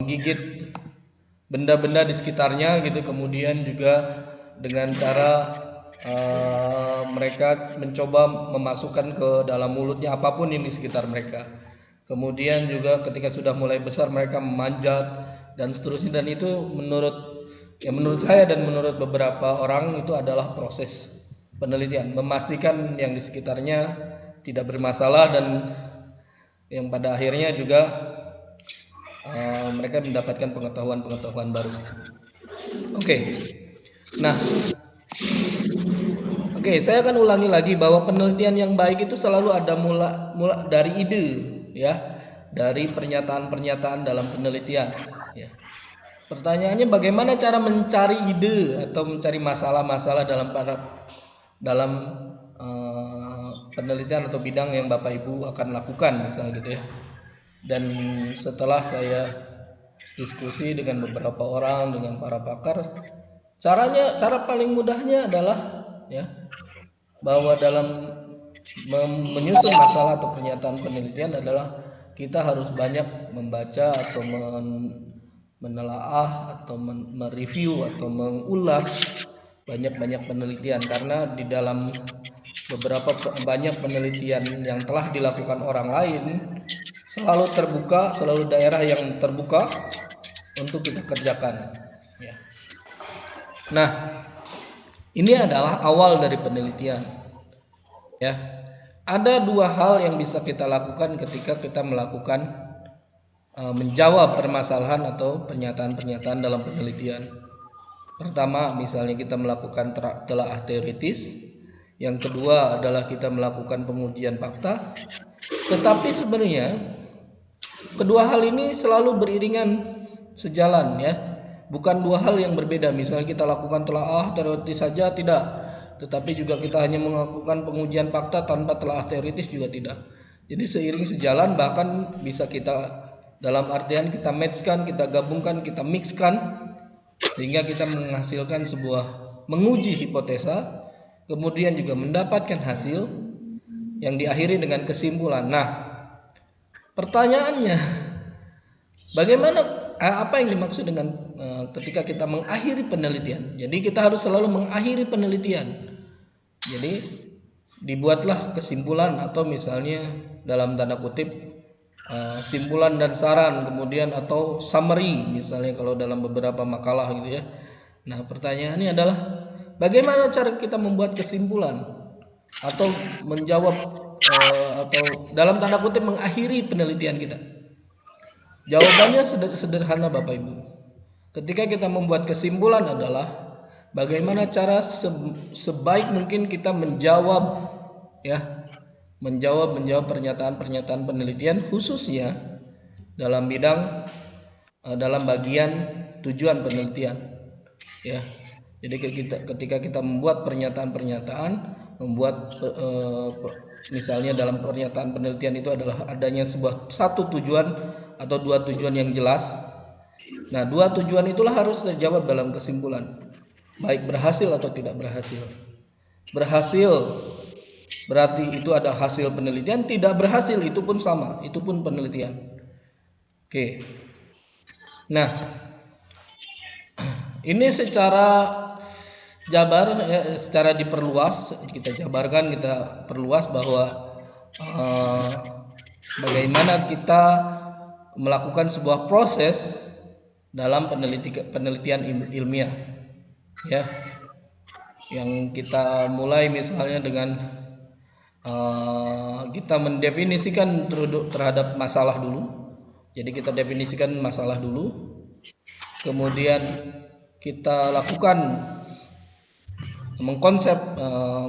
menggigit benda-benda di sekitarnya gitu. Kemudian juga dengan cara mereka mencoba memasukkan ke dalam mulutnya apapun yang di sekitar mereka. Kemudian juga ketika sudah mulai besar mereka memanjat dan seterusnya, dan itu menurut saya dan menurut beberapa orang itu adalah proses penelitian, memastikan yang di sekitarnya tidak bermasalah dan yang pada akhirnya juga mereka mendapatkan pengetahuan baru. Oke. Nah, saya akan ulangi lagi bahwa penelitian yang baik itu selalu ada mula dari ide, ya, dari pernyataan-pernyataan dalam penelitian. Ya. Pertanyaannya bagaimana cara mencari ide atau mencari masalah-masalah dalam penelitian atau bidang yang Bapak Ibu akan lakukan misalnya gitu ya. Dan setelah saya diskusi dengan beberapa orang, dengan para pakar, cara paling mudahnya adalah ya bahwa dalam menyusun masalah atau pernyataan penelitian adalah kita harus banyak membaca atau menelaah atau mereview atau mengulas banyak penelitian, karena di dalam beberapa banyak penelitian yang telah dilakukan orang lain selalu daerah yang terbuka untuk kita kerjakan ya. Nah, ini adalah awal dari penelitian ya. Ada dua hal yang bisa kita lakukan ketika kita melakukan menjawab permasalahan atau pernyataan-pernyataan dalam penelitian. Pertama, misalnya kita melakukan telaah teoritis. Yang kedua adalah kita melakukan pengujian fakta. Tetapi sebenarnya kedua hal ini selalu beriringan sejalan ya. Bukan dua hal yang berbeda. Misalnya kita lakukan telaah teoritis saja tidak, tetapi juga kita hanya melakukan pengujian fakta tanpa telaah teoritis juga tidak. Jadi seiring sejalan, bahkan bisa kita dalam artian kita matchkan, kita gabungkan, kita mixkan sehingga kita menghasilkan menguji hipotesa, kemudian juga mendapatkan hasil yang diakhiri dengan kesimpulan. Nah, pertanyaannya, bagaimana apa yang dimaksud dengan ketika kita mengakhiri penelitian? Jadi kita harus selalu mengakhiri penelitian. Jadi dibuatlah kesimpulan atau misalnya dalam tanda kutip simpulan dan saran, kemudian atau summary misalnya kalau dalam beberapa makalah gitu ya. Nah, pertanyaannya adalah bagaimana cara kita membuat kesimpulan atau menjawab atau dalam tanda kutip mengakhiri penelitian kita? Jawabannya sederhana Bapak Ibu. Ketika kita membuat kesimpulan adalah bagaimana cara sebaik mungkin kita menjawab pernyataan-pernyataan penelitian, khususnya dalam bidang dalam bagian tujuan penelitian ya. Jadi ketika kita membuat pernyataan-pernyataan, misalnya dalam pernyataan penelitian itu adalah adanya satu tujuan atau dua tujuan yang jelas. Nah, dua tujuan itulah harus terjawab dalam kesimpulan, baik berhasil atau tidak berhasil. Berhasil berarti itu ada hasil penelitian, tidak berhasil itu pun sama, itu pun penelitian. Oke. Nah, ini secara secara diperluas, kita jabarkan, kita perluas bahwa bagaimana kita melakukan sebuah proses dalam penelitian ilmiah ya, yang kita mulai misalnya dengan kita mendefinisikan terhadap masalah dulu. Jadi kita definisikan masalah dulu, kemudian kita lakukan mengkonsep,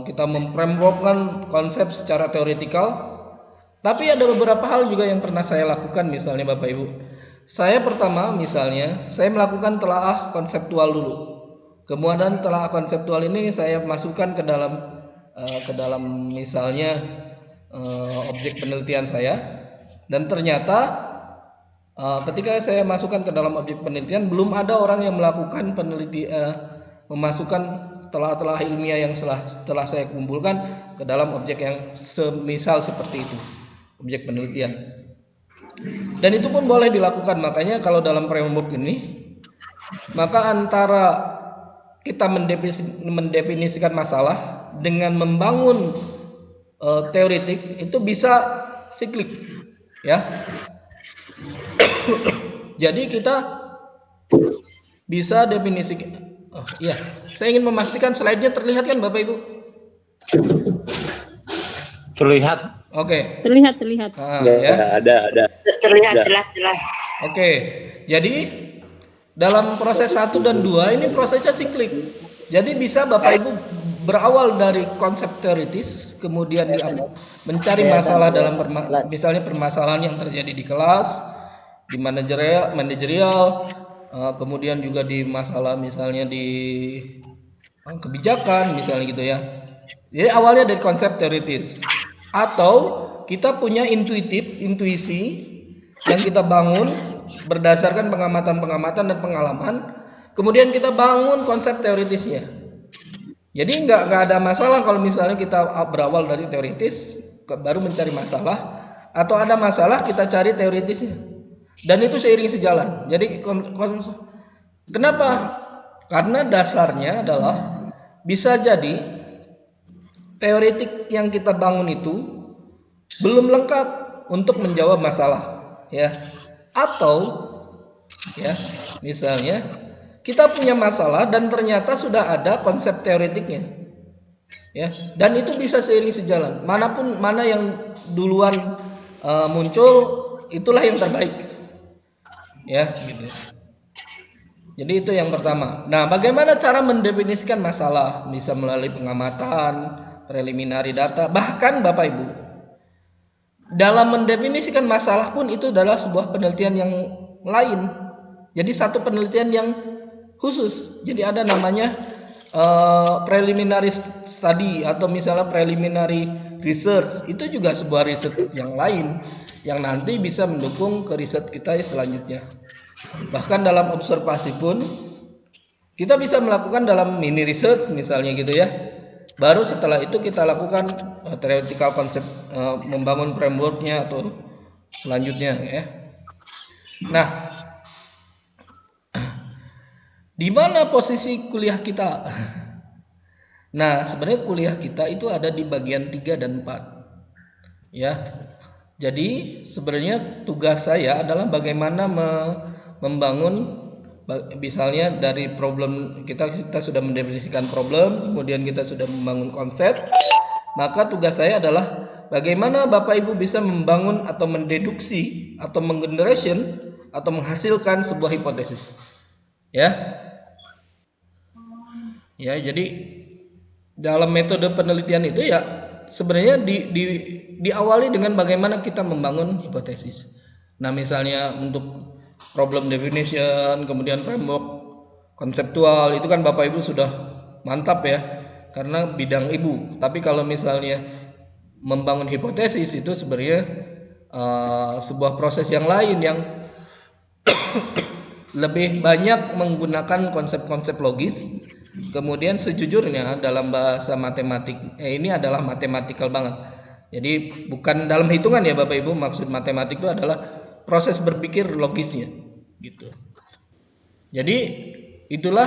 kita memframeworkkan konsep secara teoretikal. Tapi ada beberapa hal juga yang pernah saya lakukan, misalnya Bapak Ibu, saya pertama misalnya saya melakukan telaah konseptual dulu. Kemudian telaah konseptual ini saya masukkan ke dalam misalnya objek penelitian saya, dan ternyata ketika saya masukkan ke dalam objek penelitian belum ada orang yang melakukan memasukkan telah ilmiah yang setelah saya kumpulkan ke dalam objek yang semisal seperti itu, objek penelitian. Dan itu pun boleh dilakukan. Makanya kalau dalam framework ini, maka antara kita mendefinisikan masalah dengan membangun teoretik itu bisa siklik, ya. Jadi kita bisa definisi. Oh iya, saya ingin memastikan slide-nya terlihat kan Bapak Ibu? Terlihat. Oke. Terlihat. Ya. Ada. Terlihat jelas. Oke. Jadi dalam proses 1 dan 2 ini prosesnya siklik. Jadi bisa Bapak Ibu berawal dari konsep teoritis, kemudian mencari masalah dalam misalnya permasalahan yang terjadi di kelas, di manajerial, kemudian juga di masalah misalnya di kebijakan misalnya gitu ya. Jadi awalnya dari konsep teoritis, atau kita punya intuisi yang kita bangun berdasarkan pengamatan dan pengalaman, kemudian kita bangun konsep teoritisnya. Jadi nggak ada masalah kalau misalnya kita berawal dari teoritis baru mencari masalah, atau ada masalah kita cari teoritisnya, dan itu seiring sejalan. Jadi kenapa? Karena dasarnya adalah bisa jadi teoritik yang kita bangun itu belum lengkap untuk menjawab masalah, ya. Atau ya, misalnya kita punya masalah dan ternyata sudah ada konsep teoritiknya, ya, dan itu bisa seiring sejalan. Mana yang duluan muncul, itulah yang terbaik, ya, gitu. Jadi itu yang pertama. Nah, bagaimana cara mendefinisikan masalah? Bisa melalui pengamatan, preliminary data, bahkan Bapak Ibu, dalam mendefinisikan masalah pun itu adalah sebuah penelitian yang lain. Jadi satu penelitian yang khusus. Jadi ada namanya preliminary study atau misalnya preliminary research. Itu juga sebuah riset yang lain yang nanti bisa mendukung ke riset kita selanjutnya. Bahkan dalam observasi pun kita bisa melakukan dalam mini research misalnya gitu ya. Baru setelah itu kita lakukan theoretical concept, membangun frameworknya atau selanjutnya, ya. Nah, di mana posisi kuliah kita? Nah, sebenarnya kuliah kita itu ada di bagian 3 dan 4. Ya. Jadi, sebenarnya tugas saya adalah bagaimana membangun, misalnya dari problem kita sudah mendefinisikan problem, kemudian kita sudah membangun konsep, maka tugas saya adalah bagaimana Bapak Ibu bisa membangun atau mendeduksi atau menggeneration atau menghasilkan sebuah hipotesis, ya. Ya, jadi dalam metode penelitian itu ya sebenarnya diawali dengan bagaimana kita membangun hipotesis. Nah, misalnya untuk problem definition, kemudian framework konseptual, itu kan Bapak Ibu sudah mantap ya, karena bidang Ibu. Tapi kalau misalnya membangun hipotesis itu sebenarnya sebuah proses yang lain yang lebih banyak menggunakan konsep-konsep logis. Kemudian sejujurnya dalam bahasa matematik, ini adalah matematikal banget. Jadi bukan dalam hitungan ya Bapak Ibu, maksud matematik itu adalah proses berpikir logisnya, gitu. Jadi itulah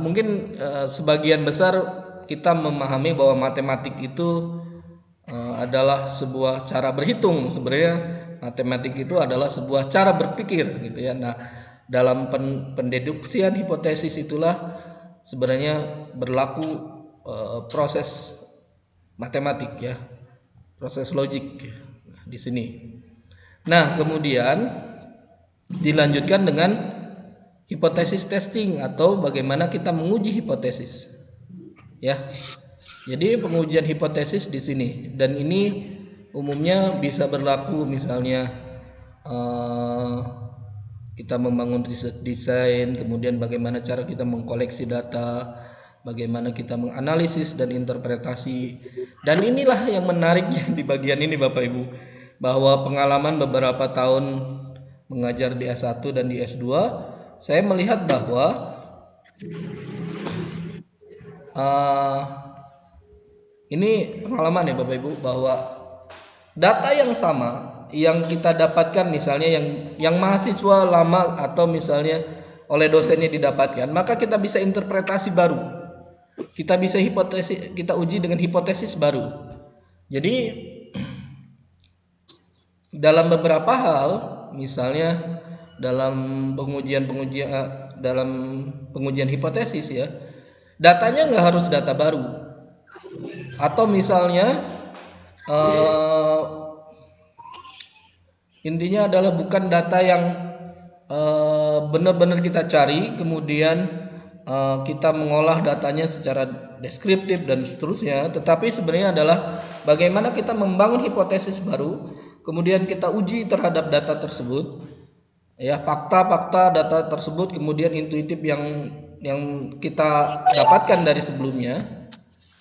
mungkin sebagian besar kita memahami bahwa matematik itu adalah sebuah cara berhitung. Sebenarnya matematik itu adalah sebuah cara berpikir, gitu ya. Nah, dalam pendeduksian hipotesis itulah sebenarnya berlaku proses matematik ya, proses logik di sini. Nah, kemudian dilanjutkan dengan hipotesis testing atau bagaimana kita menguji hipotesis, ya. Jadi pengujian hipotesis di sini, dan ini umumnya bisa berlaku misalnya kita membangun desain, kemudian bagaimana cara kita mengkoleksi data, bagaimana kita menganalisis dan interpretasi. Dan inilah yang menariknya di bagian ini Bapak Ibu, bahwa pengalaman beberapa tahun mengajar di S1 dan di S2, saya melihat bahwa ini pengalaman ya Bapak Ibu, bahwa data yang sama yang kita dapatkan, misalnya yang mahasiswa lama atau misalnya oleh dosennya didapatkan, maka kita bisa interpretasi baru. Kita bisa hipotesis, kita uji dengan hipotesis baru. Jadi dalam beberapa hal, misalnya dalam pengujian hipotesis ya, datanya nggak harus data baru. Atau misalnya intinya adalah bukan data yang benar-benar kita cari, kemudian kita mengolah datanya secara deskriptif dan seterusnya, tetapi sebenarnya adalah bagaimana kita membangun hipotesis baru, kemudian kita uji terhadap data tersebut, ya, fakta-fakta data tersebut, kemudian intuitif yang kita dapatkan dari sebelumnya,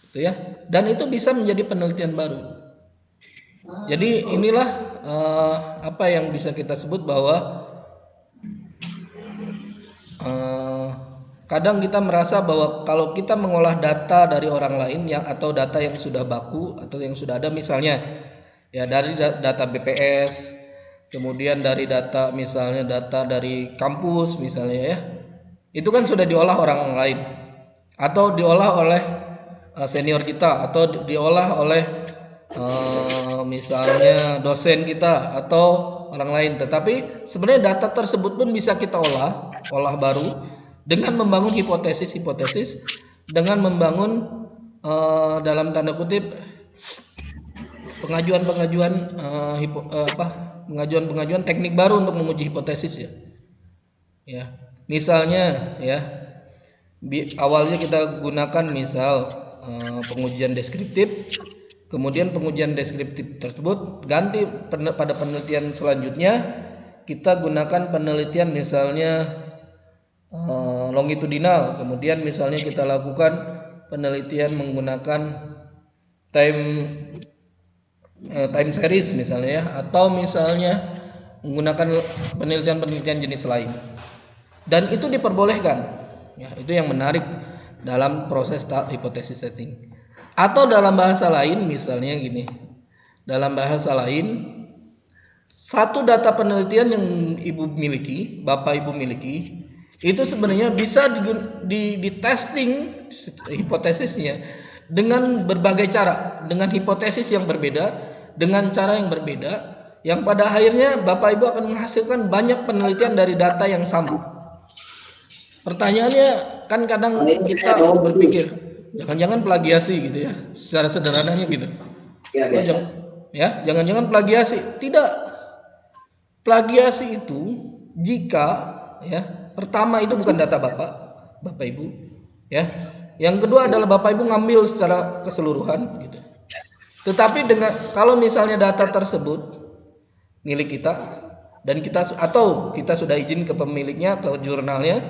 gitu ya, dan itu bisa menjadi penelitian baru. Jadi inilah apa yang bisa kita sebut bahwa kadang kita merasa bahwa kalau kita mengolah data dari orang lain atau data yang sudah baku atau yang sudah ada, misalnya ya dari data BPS, kemudian dari data misalnya data dari kampus misalnya ya, itu kan sudah diolah orang lain atau diolah oleh senior kita atau diolah oleh misalnya dosen kita atau orang lain, tetapi sebenarnya data tersebut pun bisa kita olah baru dengan membangun hipotesis dengan membangun dalam tanda kutip pengajuan teknik baru untuk menguji hipotesis ya. Misalnya ya, awalnya kita gunakan misal pengujian deskriptif, kemudian pengujian deskriptif tersebut ganti pada penelitian selanjutnya kita gunakan penelitian misalnya longitudinal, kemudian misalnya kita lakukan penelitian menggunakan time series misalnya ya, atau misalnya menggunakan penelitian jenis lain, dan itu diperbolehkan ya. Itu yang menarik dalam proses hipotesis testing. Atau dalam bahasa lain misalnya gini, dalam bahasa lain, satu data penelitian yang Bapak Ibu miliki itu sebenarnya bisa di testing hipotesisnya dengan berbagai cara, dengan hipotesis yang berbeda, dengan cara yang berbeda, yang pada akhirnya Bapak Ibu akan menghasilkan banyak penelitian dari data yang sama. Pertanyaannya kan kadang kita berpikir jangan-jangan plagiasi gitu ya, secara sederhananya gitu ya, jangan-jangan plagiasi. Tidak, plagiasi itu jika ya, pertama itu bukan data Bapak Ibu ya, yang kedua adalah Bapak Ibu ngambil secara keseluruhan gitu. Tetapi kalau misalnya data tersebut milik kita dan kita sudah izin ke pemiliknya, ke jurnalnya,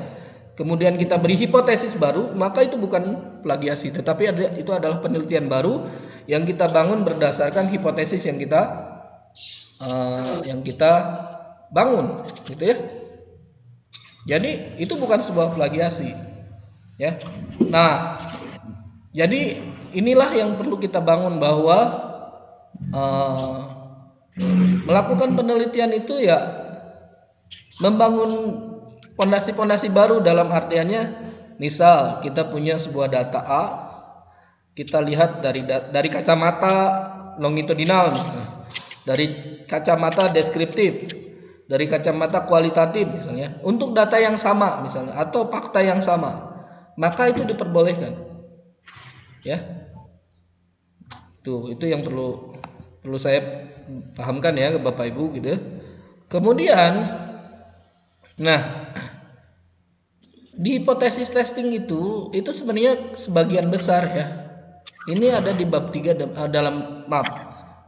kemudian kita beri hipotesis baru, maka itu bukan plagiasi, tetapi itu adalah penelitian baru yang kita bangun berdasarkan hipotesis yang kita bangun, gitu ya. Jadi itu bukan sebuah plagiasi, ya. Nah, jadi inilah yang perlu kita bangun, bahwa melakukan penelitian itu ya membangun pondasi-pondasi baru, dalam artiannya misal kita punya sebuah data A, kita lihat dari kacamata longitudinal misalnya, dari kacamata deskriptif, dari kacamata kualitatif misalnya, untuk data yang sama misalnya atau fakta yang sama, maka itu diperbolehkan ya. Itu yang perlu saya pahamkan ya ke Bapak Ibu gitu. Kemudian di hipotesis testing itu sebenarnya sebagian besar ya, ini ada di bab 3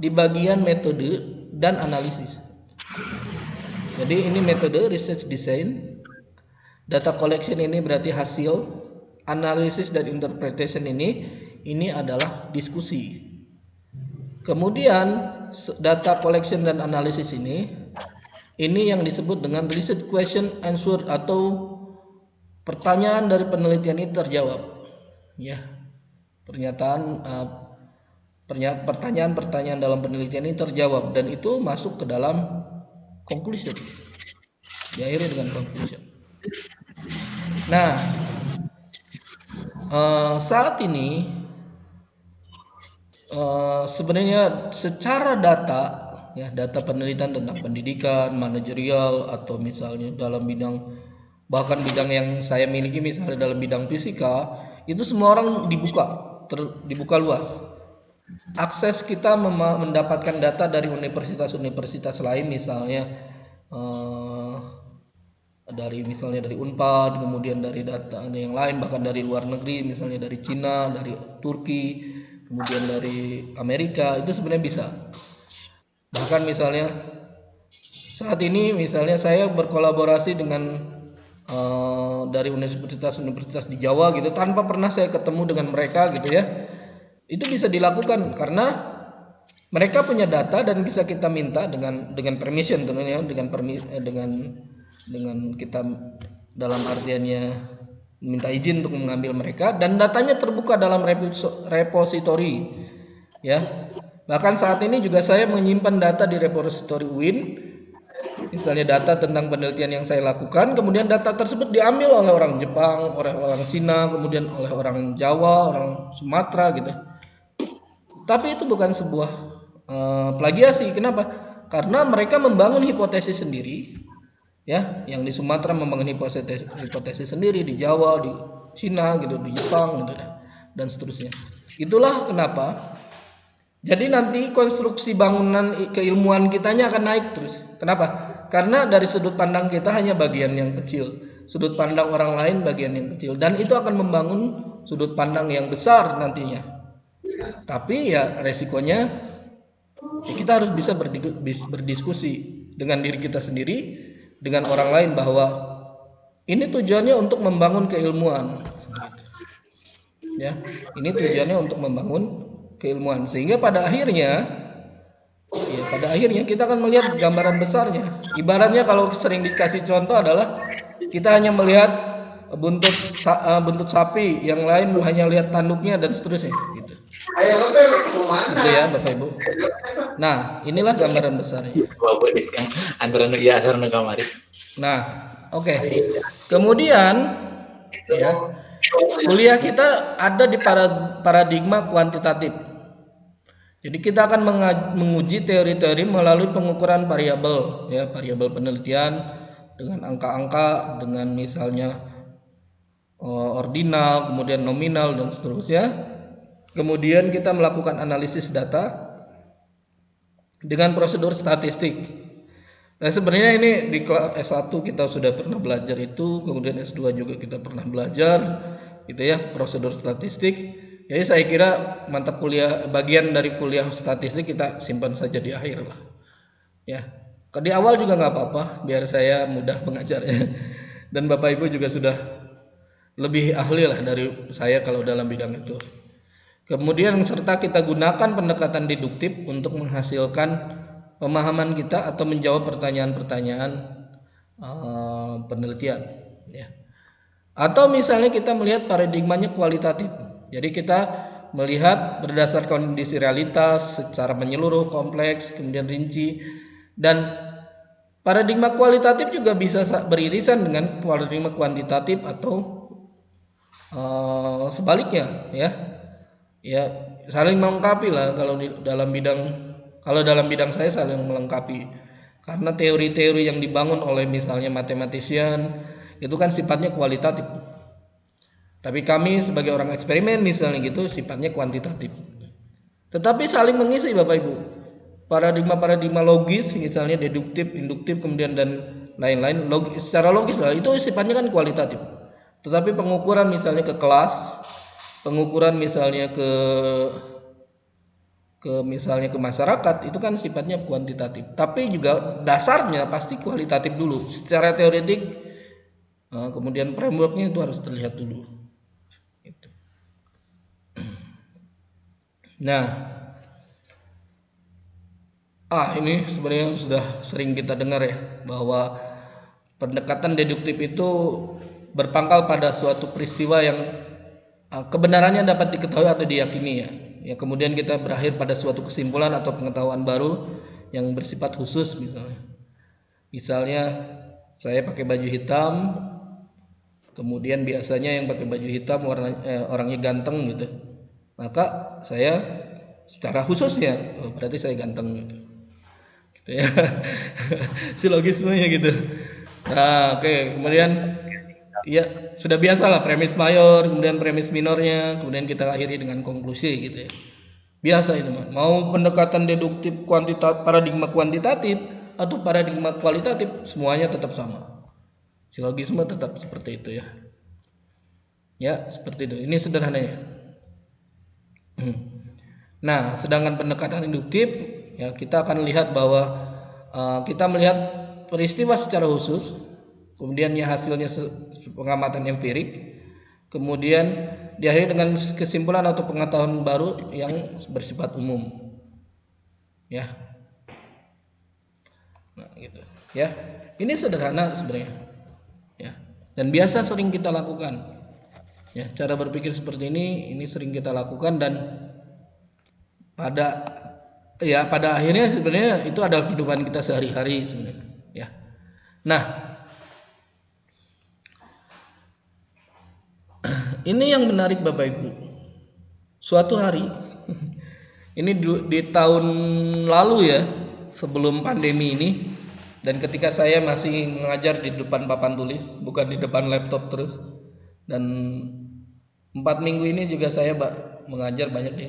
di bagian metode dan analisis. Jadi ini metode, research design, data collection ini berarti hasil, analisis dan interpretation ini adalah diskusi. Kemudian data collection dan analisis ini yang disebut dengan research question answer, atau pertanyaan dari penelitian itu terjawab ya. pertanyaan-pertanyaan dalam penelitian ini terjawab, dan itu masuk ke dalam conclusion, diakhiri dengan conclusion. Nah, saat ini sebenarnya secara data, ya, data penelitian tentang pendidikan, manajerial, atau misalnya dalam bidang, bahkan bidang yang saya miliki misalnya dalam bidang fisika, itu semua orang dibuka luas. Akses kita mendapatkan data dari universitas-universitas lain, misalnya dari Unpad, kemudian dari data yang lain, bahkan dari luar negeri, misalnya dari Cina, dari Turki, kemudian dari Amerika, itu sebenarnya bisa. Bahkan misalnya saat ini misalnya saya berkolaborasi dengan dari universitas-universitas di Jawa gitu, tanpa pernah saya ketemu dengan mereka gitu ya. Itu bisa dilakukan karena mereka punya data dan bisa kita minta dengan permission tentunya, dengan kita dalam artiannya minta izin untuk mengambil mereka, dan datanya terbuka dalam repository, ya. Bahkan saat ini juga saya menyimpan data di repository UIN, misalnya data tentang penelitian yang saya lakukan, kemudian data tersebut diambil oleh orang Jepang, oleh orang Cina, kemudian oleh orang Jawa, orang Sumatera gitu. Tapi itu bukan sebuah plagiasi. Kenapa? Karena mereka membangun hipotesis sendiri, ya, yang di Sumatera membangun hipotesis sendiri, di Jawa, di Cina gitu, di Jepang gitu, dan seterusnya. Itulah kenapa jadi nanti konstruksi bangunan keilmuan kitanya akan naik terus. Kenapa? Karena dari sudut pandang kita hanya bagian yang kecil, sudut pandang orang lain bagian yang kecil, dan itu akan membangun sudut pandang yang besar nantinya. Tapi ya resikonya ya kita harus bisa berdiskusi dengan diri kita sendiri, dengan orang lain, bahwa ini tujuannya untuk membangun keilmuan, ya, ini tujuannya untuk membangun keilmuan, sehingga pada akhirnya kita akan melihat gambaran besarnya. Ibaratnya kalau sering dikasih contoh adalah kita hanya melihat buntut sapi, yang lain hanya lihat tanduknya dan seterusnya gitu. Itu ya Bapak Ibu. Nah, inilah gambaran besarnya. Nah, oke. Kemudian ya, kuliah kita ada di paradigma kuantitatif. Jadi kita akan menguji teori-teori melalui pengukuran variabel, ya, variabel penelitian dengan angka-angka, dengan misalnya ordinal, kemudian nominal dan seterusnya. Kemudian kita melakukan analisis data dengan prosedur statistik. Nah, sebenarnya ini di kelas S1 kita sudah pernah belajar itu, kemudian S2 juga kita pernah belajar gitu ya, prosedur statistik. Jadi saya kira mata kuliah, bagian dari kuliah statistik kita simpan saja di akhir lah. Ya. Di awal juga nggak apa-apa, biar saya mudah mengajarnya. Dan Bapak Ibu juga sudah lebih ahli lah dari saya kalau dalam bidang itu. Kemudian serta kita gunakan pendekatan deduktif untuk menghasilkan pemahaman kita atau menjawab pertanyaan-pertanyaan penelitian, ya. Atau misalnya kita melihat paradigmanya kualitatif. Jadi kita melihat berdasarkan kondisi realitas secara menyeluruh, kompleks, kemudian rinci, dan paradigma kualitatif juga bisa beririsan dengan paradigma kuantitatif atau sebaliknya, ya. Ya, saling melengkapi lah kalau dalam bidang saya saling melengkapi. Karena teori-teori yang dibangun oleh misalnya matematisian itu kan sifatnya kualitatif. Tapi kami sebagai orang eksperimen misalnya gitu sifatnya kuantitatif. Tetapi saling mengisi Bapak Ibu. Paradigma-paradigma logis misalnya deduktif, induktif, kemudian dan lain-lain, secara logis lah itu sifatnya kan kualitatif. Tetapi pengukuran misalnya ke kelas, pengukuran misalnya ke masyarakat itu kan sifatnya kuantitatif, tapi juga dasarnya pasti kualitatif dulu. Secara teoretik, kemudian frameworknya itu harus terlihat dulu. Nah, ini sebenarnya sudah sering kita dengar ya, bahwa pendekatan deduktif itu berpangkal pada suatu peristiwa yang kebenarannya dapat diketahui atau diyakini, ya. Ya, kemudian kita berakhir pada suatu kesimpulan atau pengetahuan baru yang bersifat khusus misalnya. Misalnya saya pakai baju hitam, kemudian biasanya yang pakai baju hitam orangnya ganteng gitu. Maka saya secara khususnya, oh, berarti saya ganteng gitu. Gitu ya. Silogismenya gitu. Nah, oke. Kemudian ya sudah biasa lah premis mayor, kemudian premis minornya, kemudian kita akhiri dengan konklusi gitu ya. Biasa itu mah. Mau pendekatan deduktif paradigma kuantitatif atau paradigma kualitatif, semuanya tetap sama. Silogisme tetap seperti itu ya. Ya, seperti itu. Ini sederhananya. Nah, sedangkan pendekatan induktif ya kita akan lihat bahwa kita melihat peristiwa secara khusus, kemudian ya hasilnya pengamatan empirik, kemudian diakhiri dengan kesimpulan atau pengetahuan baru yang bersifat umum. Ya. Nah, gitu. Ya. Ini sederhana sebenarnya. Ya. Dan biasa sering kita lakukan. Ya, cara berpikir seperti ini sering kita lakukan dan pada akhirnya sebenarnya itu adalah kehidupan kita sehari-hari sebenarnya. Ya. Nah, ini yang menarik Bapak Ibu. Suatu hari ini di tahun lalu ya, sebelum pandemi ini, dan ketika saya masih mengajar di depan papan tulis, bukan di depan laptop terus, dan 4 minggu ini juga saya mengajar banyak di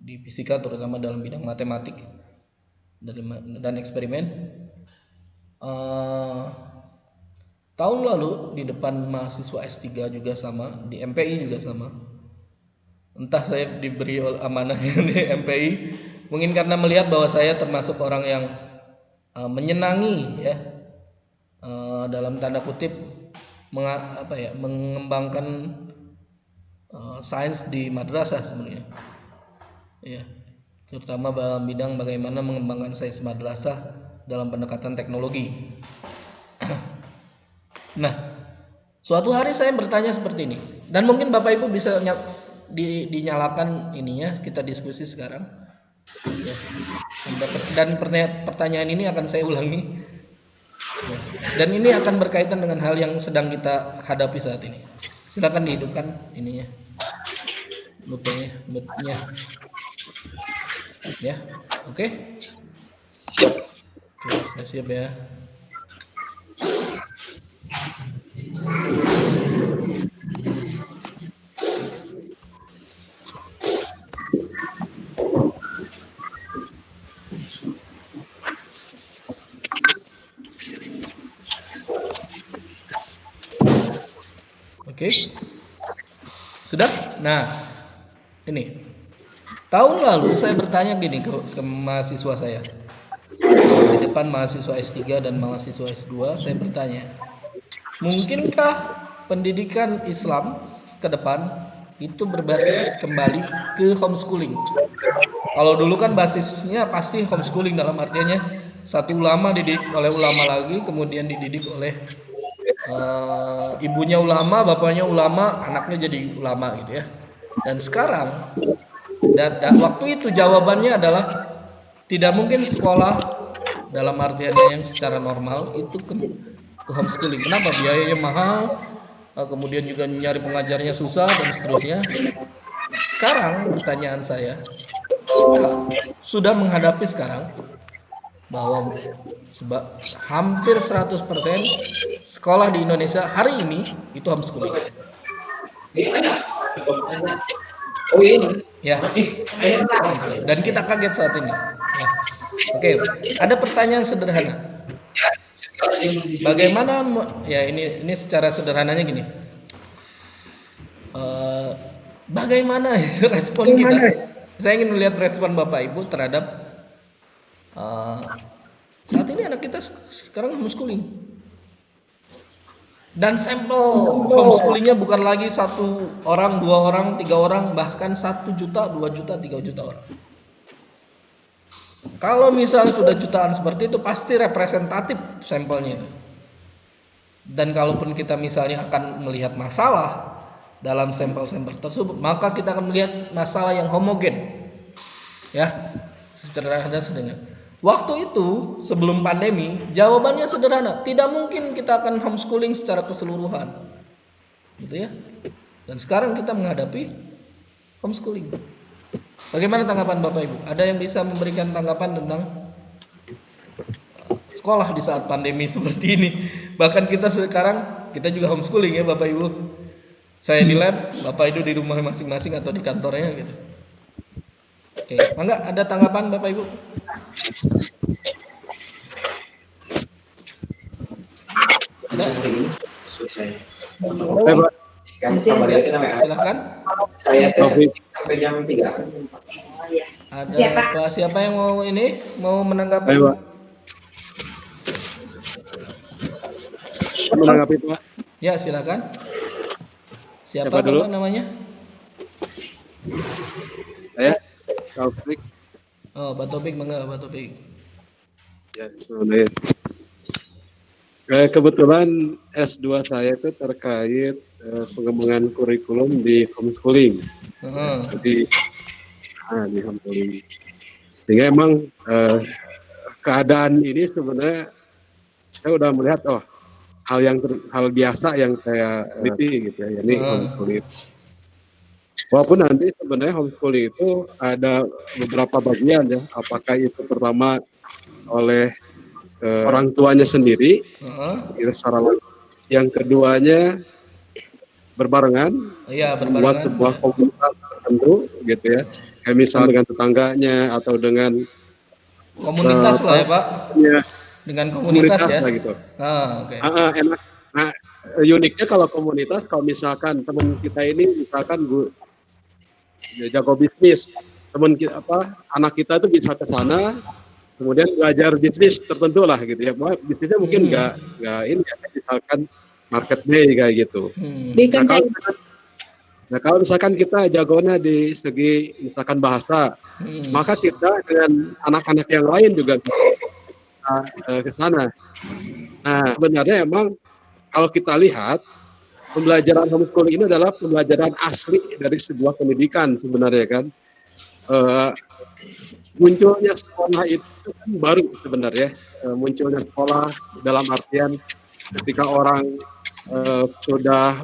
di fisika, terutama dalam bidang matematik dan eksperimen. Tahun lalu di depan mahasiswa S3 juga sama, di MPI juga sama. Entah saya diberi amanah di MPI, mungkin karena melihat bahwa saya termasuk orang yang menyenangi ya, dalam tanda kutip mengembangkan sains di madrasah sebenarnya. Ya, terutama dalam bidang bagaimana mengembangkan sains madrasah dalam pendekatan teknologi. Nah, suatu hari saya bertanya seperti ini, dan mungkin Bapak Ibu bisa dinyalakan ininya, kita diskusi sekarang. Ya. Dan pertanyaan ini akan saya ulangi. Ya. Dan ini akan berkaitan dengan hal yang sedang kita hadapi saat ini. Silakan dihidupkan ininya, mutnya. Ya, oke. Siap. Sudah siap ya. Oke. Sudah? Nah, ini. Tahun lalu saya bertanya gini ke mahasiswa saya. Di depan mahasiswa S3 dan mahasiswa S2, saya bertanya, mungkinkah pendidikan Islam ke depan itu berbasis kembali ke homeschooling? Kalau dulu kan basisnya pasti homeschooling, dalam artinya satu ulama dididik oleh ulama lagi, kemudian dididik oleh ibunya ulama, bapaknya ulama, anaknya jadi ulama gitu ya. Dan sekarang dan waktu itu jawabannya adalah tidak mungkin sekolah dalam artiannya yang secara normal itu ke homeschooling. Kenapa? Biayanya mahal, kemudian juga nyari pengajarnya susah dan seterusnya. Sekarang pertanyaan saya, kita sudah menghadapi sekarang bahwa hampir 100% sekolah di Indonesia hari ini itu homeschooling. Oh ini. Ya. Dan kita kaget saat ini. Ya. Oke, ada pertanyaan sederhana. Bagaimana ya ini secara sederhananya gini. Bagaimana respon kita? Saya ingin melihat respon Bapak Ibu terhadap saat ini anak kita sekarang homeschooling. Dan sampel homeschoolingnya bukan lagi 1 orang, 2 orang, 3 orang, bahkan 1 juta, 2 juta, 3 juta orang. Kalau misalnya sudah jutaan seperti itu, pasti representatif sampelnya itu. Dan kalaupun kita misalnya akan melihat masalah dalam sampel-sampel tersebut, maka kita akan melihat masalah yang homogen. Ya, sederhana. Waktu itu sebelum pandemi, jawabannya sederhana, tidak mungkin kita akan homeschooling secara keseluruhan, gitu ya. Dan sekarang kita menghadapi homeschooling. Bagaimana tanggapan Bapak Ibu? Ada yang bisa memberikan tanggapan tentang sekolah di saat pandemi seperti ini? Bahkan kita sekarang kita juga homeschooling ya Bapak Ibu. Saya di lab, Bapak Ibu di rumah masing-masing atau di kantornya gitu. Oke, mangga ada tanggapan Bapak Ibu? Ada? Selesai. Pak. Silakan. Saya tes sampai jam 3. Ada siapa yang mau menanggapi? Ayo, Pak. Menanggapi Pak. Ya, silakan. Siapa Siapa dulu? Bapak namanya? Saya Taufik. Oh, Pak Topik, mangga Pak Topik. Ya, sebenarnya. Kebetulan S2 saya itu terkait pengembangan kurikulum di homeschooling. Jadi di homeschooling. Sehingga emang keadaan ini sebenarnya saya udah melihat hal biasa yang saya teliti gitu ya, ini homeschooling. Walaupun nanti sebenarnya homeschooling itu ada beberapa bagian ya, apakah itu pertama oleh orang tuanya sendiri, secara langsung. Yang keduanya berbarengan, membuat sebuah komunitas tertentu gitu ya, kayak misal dengan tetangganya atau dengan komunitas lah ya Pak. Ya, dengan komunitas ya. Lah, gitu. Oke. Enak. Nah, uniknya kalau komunitas, kalau misalkan teman kita ini misalkan jago bisnis, teman kita anak kita itu bisa ke sana, kemudian belajar bisnis tertentu lah gitu ya. Bisnisnya mungkin nggak ini ya, misalkan market day kayak gitu. Nah, kalau misalkan kita jagonya di segi misalkan bahasa, maka kita dengan anak-anak yang lain juga bisa ke sana. Nah, sebenarnya emang kalau kita lihat pembelajaran homeschooling ini adalah pembelajaran asli dari sebuah pendidikan sebenarnya kan. Munculnya sekolah itu kan baru sebenarnya. Munculnya sekolah dalam artian ketika orang sudah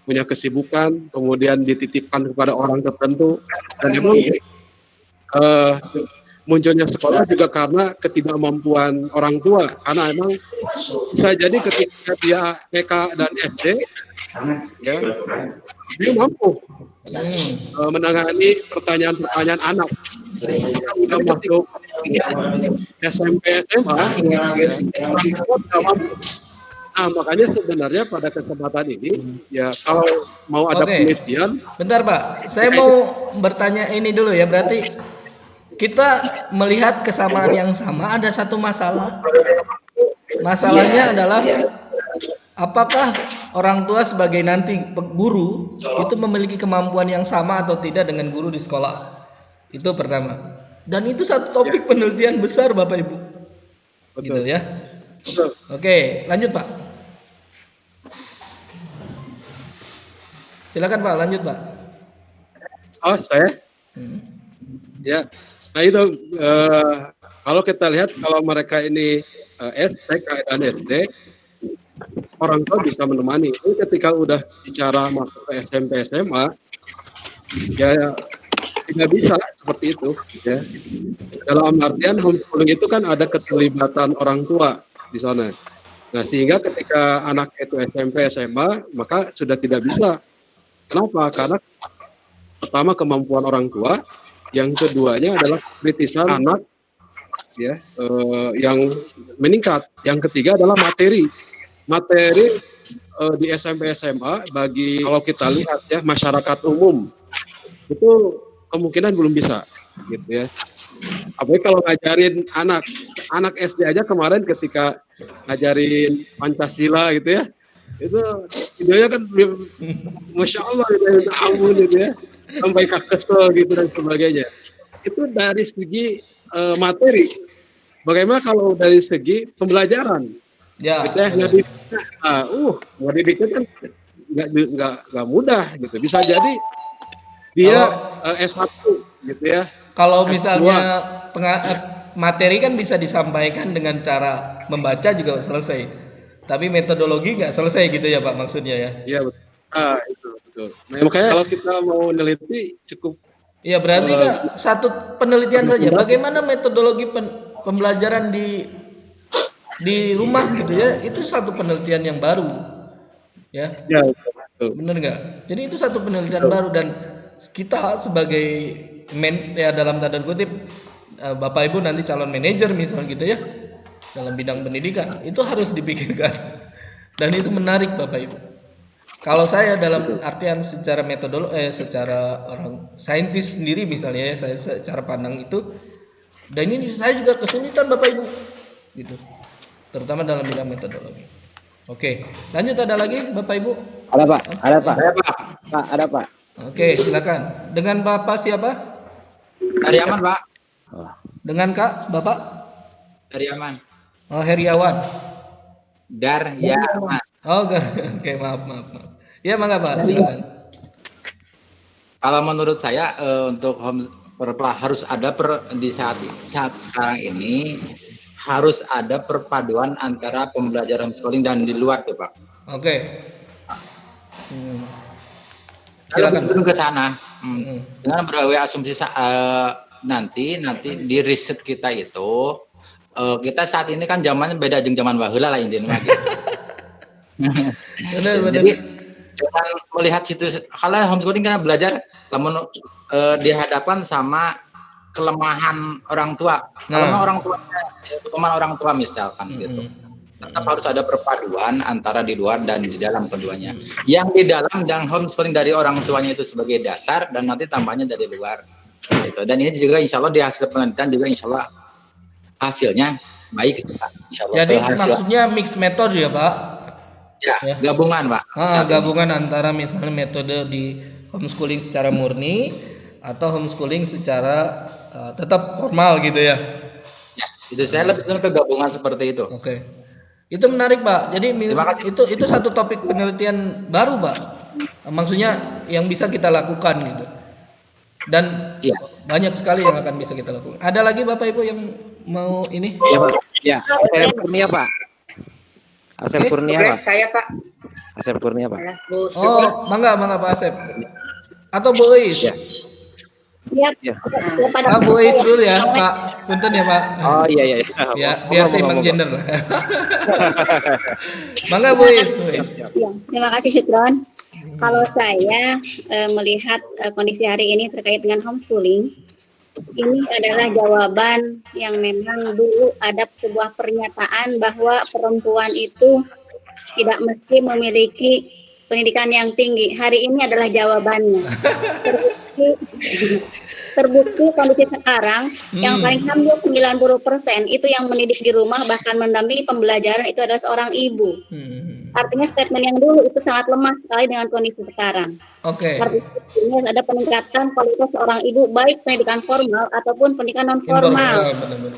punya kesibukan, kemudian dititipkan kepada orang tertentu, dan memang munculnya sekolah juga karena ketidakmampuan orang tua, karena emang bisa jadi ketika dia TK dan SD, ya, dia mampu menangani pertanyaan-pertanyaan anak. Udah masuk SMP, SMA, orang tua tidak mampu. Nah, makanya sebenarnya pada kesempatan ini, ya kalau mau ada penelitian. Bentar Pak, saya mau bertanya ini dulu ya, berarti kita melihat kesamaan yang sama, ada satu masalah. Masalahnya adalah apakah orang tua sebagai nanti guru itu memiliki kemampuan yang sama atau tidak dengan guru di sekolah. Itu pertama. Dan itu satu topik penelitian besar Bapak Ibu. Betul. Gitu ya. Betul. Oke, lanjut Pak. Silakan Pak, lanjut Pak. Oh, saya? Ya. Nah itu kalau kita lihat kalau mereka ini TK dan SD, orang tua bisa menemani. Ini ketika udah bicara masuk ke SMP SMA, ya tidak bisa seperti itu. Ya. Dalam artian homeschooling itu kan ada keterlibatan orang tua di sana. Nah sehingga ketika anak itu SMP SMA, maka sudah tidak bisa. Kenapa? Karena pertama kemampuan orang tua. Yang keduanya adalah kritisan anak ya yang meningkat. Yang ketiga adalah materi di SMP SMA bagi kalau kita lihat ya masyarakat umum itu kemungkinan belum bisa gitu ya. Apalagi kalau ngajarin anak SD aja kemarin ketika ngajarin Pancasila gitu ya, itu videonya kan Masya Allah gitu ya, sampai kesel gitu dan sebagainya. Itu dari segi materi. Bagaimana kalau dari segi pembelajaran? Ya. Kita ngedidiknya kan nggak mudah gitu. Bisa jadi dia S1 gitu ya. Kalau S2. misalnya materi kan bisa disampaikan dengan cara membaca juga selesai. Tapi metodologi nggak selesai gitu ya Pak maksudnya ya? Iya betul. Itu betul. Nah, makanya kalau kita mau neliti cukup. Ya berarti Kak, satu penelitian saja. Bagaimana metodologi pembelajaran di rumah gitu ya? Itu satu penelitian yang baru, ya? Ya betul. Bener nggak? Jadi itu satu penelitian baru dan kita sebagai ya dalam tanda kutip Bapak Ibu nanti calon manajer misal gitu ya dalam bidang pendidikan itu harus dipikirkan dan itu menarik Bapak Ibu. Kalau saya dalam artian secara secara orang saintis sendiri misalnya ya, saya secara pandang itu dan ini saya juga kesulitan Bapak Ibu gitu. Terutama dalam bidang metodologi. Oke, lanjut ada lagi Bapak Ibu? Ada Pak, ada Pak. Pak, ada Pak. Oke, silakan. Dengan Bapak siapa? Dari Aman, Pak. Dengan Kak, Bapak? Dari Aman. Oh, Heriawan. Daryaman. Oh, oke, maaf. Ya, mangga Pak, silakan. Kalau menurut saya untuk harus ada di saat sekarang ini harus ada perpaduan antara pembelajaran homeschooling dan di luar tuh, Pak. Oke. Silakan ke sana. Dengan berbagai asumsi nanti di riset kita itu kita saat ini kan zamannya beda jeung zaman baheula lah intinya. Benar. Jadi dengan melihat situ kalau homeschooling kan belajar namun dihadapkan sama kelemahan orang tua. Kelemahan orang tua misalkan gitu. Tetap harus ada perpaduan antara di luar dan di dalam keduanya. Yang di dalam dan homeschooling dari orang tuanya itu sebagai dasar dan nanti tambahnya dari luar. Gitu. Dan ini juga insya Allah di hasil penelitian juga insya Allah hasilnya baik gitu Pak. Insya Allah. Jadi maksudnya mix metode ya Pak? Ya, gabungan Pak. Gabungan antara misalnya metode di homeschooling secara murni atau homeschooling secara tetap formal gitu ya? Ya, itu saya lebih ke gabungan seperti itu. Oke. Itu menarik Pak. Jadi itu satu topik penelitian baru Pak. Maksudnya yang bisa kita lakukan gitu. Dan banyak sekali yang akan bisa kita lakukan. Ada lagi Bapak Ibu yang mau ini? Ya Pak. Ya, Asep Kurnia Pak. Asep Kurnia Pak. Saya Pak. Asep Kurnia Pak. Oh, mangga Pak Asep. Atau Bu Is? Ya. Bu Is dulu ya Pak. Punten ya Pak. Oh iya. Ya, biar seimbang gender lah. Mangga Bu Is. Ya, terima kasih Syukron. Kalau saya melihat kondisi hari ini terkait dengan homeschooling, ini adalah jawaban yang memang dulu ada sebuah pernyataan bahwa perempuan itu tidak mesti memiliki pendidikan yang tinggi. Hari ini adalah jawabannya. Terbukti kondisi sekarang yang paling hampir 90% itu yang mendidik di rumah bahkan mendampingi pembelajaran itu adalah seorang ibu. Artinya statement yang dulu itu sangat lemah sekali dengan kondisi sekarang. Oke. Artinya ada peningkatan kualitas seorang ibu baik pendidikan formal ataupun pendidikan non formal. Benar.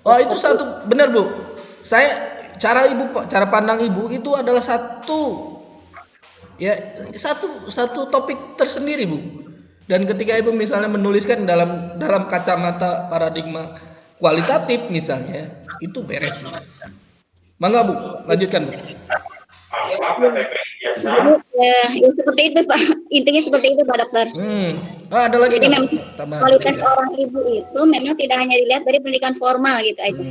Oh itu satu benar Bu. Cara pandang ibu itu adalah satu topik tersendiri Bu. Dan ketika ibu misalnya menuliskan dalam kacamata paradigma kualitatif misalnya itu beres Bu. Mangga Bu, lanjutkan Bu. Jadi seperti itu Pak. Intinya seperti itu Pak Dokter. Ada lagi. Jadi memang kualitas orang ibu itu memang tidak hanya dilihat dari pendidikan formal gitu aja.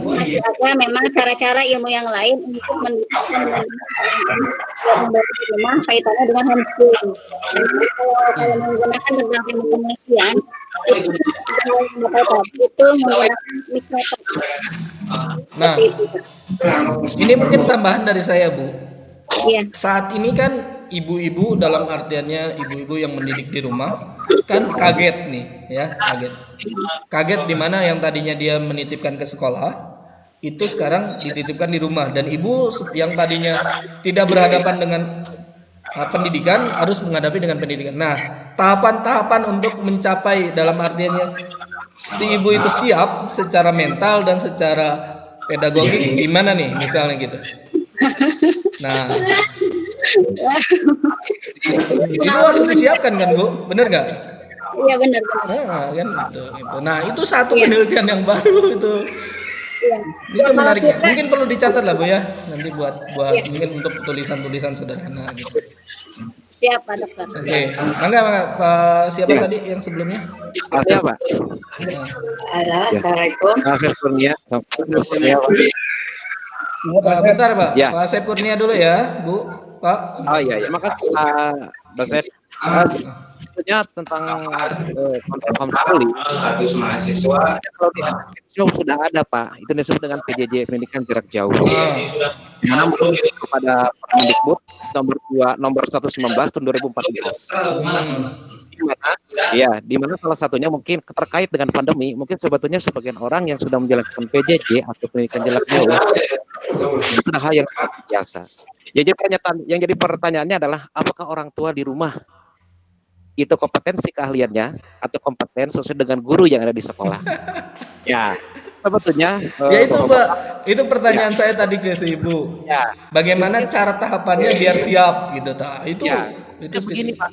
Masih ada memang cara-cara ilmu yang lain untuk mendidikkan rumah kaitannya dengan homeschooling. Kalau menggunakan tentang ilmu penelitian itu menggunakan mix method. Nah, ini mungkin tambahan dari saya Bu. Iya. Saat ini kan ibu-ibu dalam artiannya ibu-ibu yang mendidik di rumah kan kaget nih ya, kaget di mana yang tadinya dia menitipkan ke sekolah itu sekarang dititipkan di rumah dan ibu yang tadinya tidak berhadapan dengan pendidikan harus menghadapi dengan pendidikan. Nah, tahapan-tahapan untuk mencapai dalam artiannya si ibu itu siap secara mental dan secara pedagogik gimana nih misalnya gitu. Nah, Itu harus disiapkan kan Bu, bener nggak? Iya benar. Nah, kan gitu. Nah itu satu penelitian yang baru itu. Iya. Itu menarik. Mungkin perlu dicatat lah Bu ya, nanti buat mungkin untuk tulisan-tulisan sederhana gitu. Siap Pak Dokter. Oke, mangga Pak siapa tadi yang sebelumnya? Saya Pak. Halo, Assalamualaikum. Asep Kurnia. Bentar Pak, Ya. Pak Asep Kurnia dulu ya, Bu, Pak. Oh iya, makasih Pak dosen. Sebetulnya tentang konsep homeschooling. Status mahasiswa. Kalau di Indonesia sudah ada Pak, itu disebut dengan PJJ Pendidikan Jarak Jauh. Di mana merujuk kepada Permendikbud nomor 119 tahun 2014. Di mana salah satunya mungkin terkait dengan pandemi, mungkin sebetulnya sebagian orang yang sudah menjalankan PJJ atau pendidikan jarak jauh itu sudah hal yang sangat biasa. Yang jadi pertanyaannya adalah apakah orang tua di rumah itu kompetensi keahliannya atau kompeten sesuai dengan guru yang ada di sekolah? Ya, sebetulnya itu Pak, itu pertanyaan saya tadi ke si Ibu. Ya. Bagaimana cara tahapannya biar siap gitu ta? Itu begini Pak.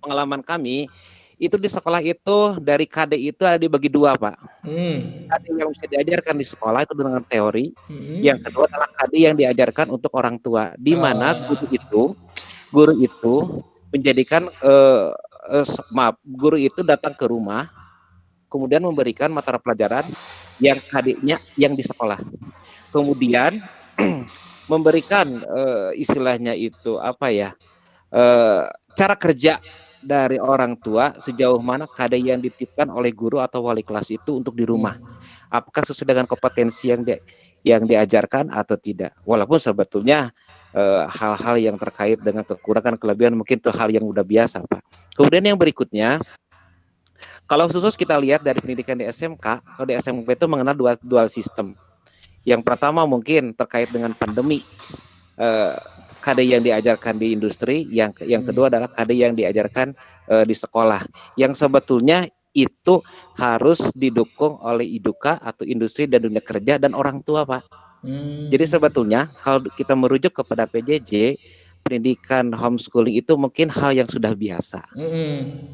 Pengalaman kami itu di sekolah itu dari KD itu ada dibagi dua Pak. KD yang bisa diajarkan di sekolah itu dengan teori. Yang kedua adalah KD yang diajarkan untuk orang tua, di mana guru itu menjadikan guru itu datang ke rumah, kemudian memberikan mata pelajaran yang KD-nya yang di sekolah, kemudian memberikan istilahnya itu cara kerja dari orang tua sejauh mana KD yang dititipkan oleh guru atau wali kelas itu untuk di rumah, apakah sesuai dengan kompetensi yang diajarkan atau tidak. Walaupun sebetulnya hal-hal yang terkait dengan kekurangan kelebihan mungkin itu hal yang udah biasa Pak. Kemudian yang berikutnya, kalau khusus kita lihat dari pendidikan di SMK, kalau di SMK itu mengenal dual sistem. Yang pertama mungkin terkait dengan pandemi, KD yang diajarkan di industri, yang kedua adalah KD yang diajarkan di sekolah, yang sebetulnya itu harus didukung oleh IDUKA atau industri dan dunia kerja dan orang tua Pak. Jadi sebetulnya kalau kita merujuk kepada PJJ, pendidikan homeschooling itu mungkin hal yang sudah biasa.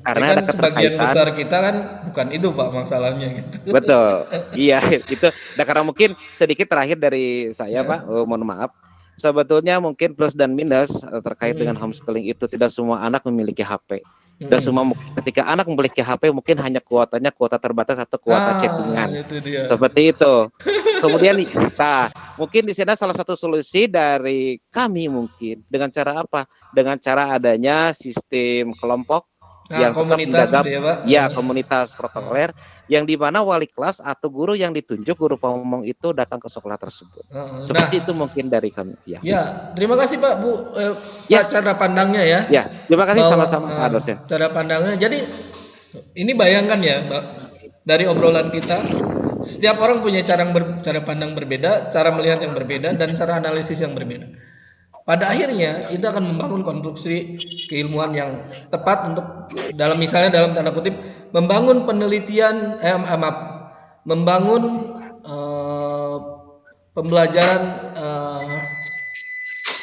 Karena ada sebagian besar kita kan bukan itu Pak masalahnya gitu. Betul. Iya, itu. Nah, karena mungkin sedikit terakhir dari saya Pak, mohon maaf. Sebetulnya mungkin plus dan minus terkait dengan homeschooling itu tidak semua anak memiliki HP. Dan semua ketika anak memiliki HP mungkin hanya kuota terbatas atau kuota chattingan. Seperti itu. Kemudian mungkin di sana salah satu solusi dari kami mungkin dengan cara apa? Dengan cara adanya sistem kelompok yang komunitas tetap gitu ya Pak. Ya, komunitas protokoler yang di mana wali kelas atau guru yang ditunjuk, guru pemomong itu datang ke sekolah tersebut. Seperti itu mungkin dari kami. Ya, terima kasih Pak Bu. Pak, cara pandangnya ya. Ya, terima kasih sama-sama Pak dosen. Cara pandangnya. Jadi ini bayangkan ya, Mbak, dari obrolan kita, setiap orang punya cara pandang berbeda, cara melihat yang berbeda, dan cara analisis yang berbeda. Pada akhirnya itu akan membangun konstruksi keilmuan yang tepat untuk misalnya dalam tanda kutip membangun penelitian, membangun pembelajaran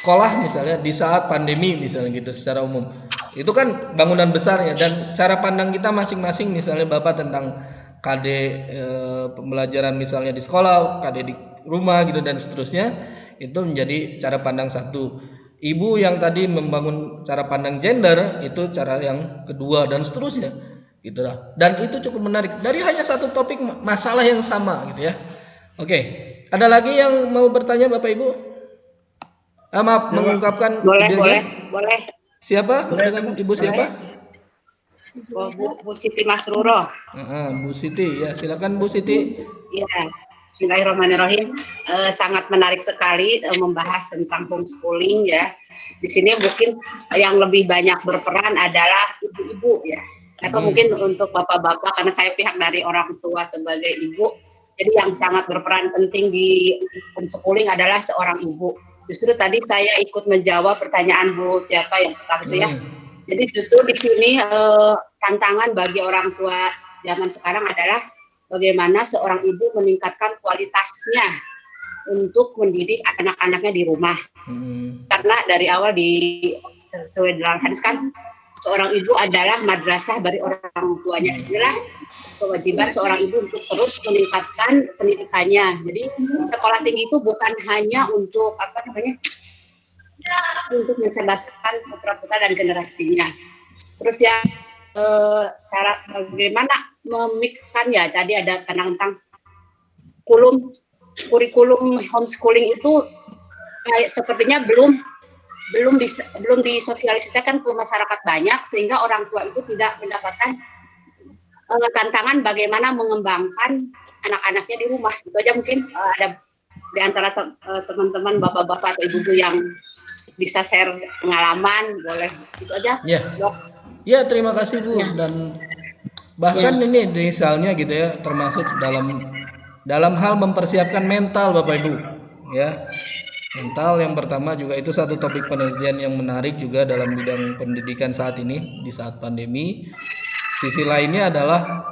sekolah misalnya di saat pandemi misalnya gitu secara umum. Itu kan bangunan besarnya dan cara pandang kita masing-masing misalnya Bapak tentang KD pembelajaran misalnya di sekolah, KD di rumah gitu dan seterusnya. Itu menjadi cara pandang satu. Ibu yang tadi membangun cara pandang gender itu cara yang kedua dan seterusnya gitulah. Dan itu cukup menarik dari hanya satu topik masalah yang sama gitu ya. Oke, ada lagi yang mau bertanya Bapak Ibu? Maaf, mengungkapkan boleh. Siapa? Dengan Ibu siapa? Bu Siti Masruro. Bu Siti ya, silakan Bu Siti. Ya. Bismillahirrahmanirrahim. Sangat menarik sekali membahas tentang homeschooling ya. Di sini mungkin yang lebih banyak berperan adalah ibu-ibu ya. Atau mungkin untuk bapak-bapak karena saya pihak dari orang tua sebagai ibu. Jadi yang sangat berperan penting di homeschooling adalah seorang ibu. Justru tadi saya ikut menjawab pertanyaan Bu siapa yang pertama itu ya. Jadi justru di sini tantangan bagi orang tua zaman sekarang adalah bagaimana seorang ibu meningkatkan kualitasnya untuk mendidik anak-anaknya di rumah. Karena dari awal sesuai dalam hadis kan, seorang ibu adalah madrasah bagi orang tuanya. Inilah kewajiban seorang ibu untuk terus meningkatkan pendidikannya. Jadi sekolah tinggi itu bukan hanya untuk untuk mencerdaskan putra-putra dan generasinya. Terus ya cara bagaimana memixkan ya, tadi ada tentang kurikulum homeschooling itu sepertinya belum disosialisasikan ke masyarakat banyak, sehingga orang tua itu tidak mendapatkan tantangan bagaimana mengembangkan anak-anaknya di rumah. Itu aja mungkin ada di antara teman-teman bapak-bapak atau ibu-ibu yang bisa share pengalaman, boleh itu aja. Ya, terima kasih Bu. Dan bahkan ini misalnya gitu ya, termasuk dalam hal mempersiapkan mental Bapak Ibu, ya. Mental yang pertama juga itu satu topik penelitian yang menarik juga dalam bidang pendidikan saat ini di saat pandemi. Sisi lainnya adalah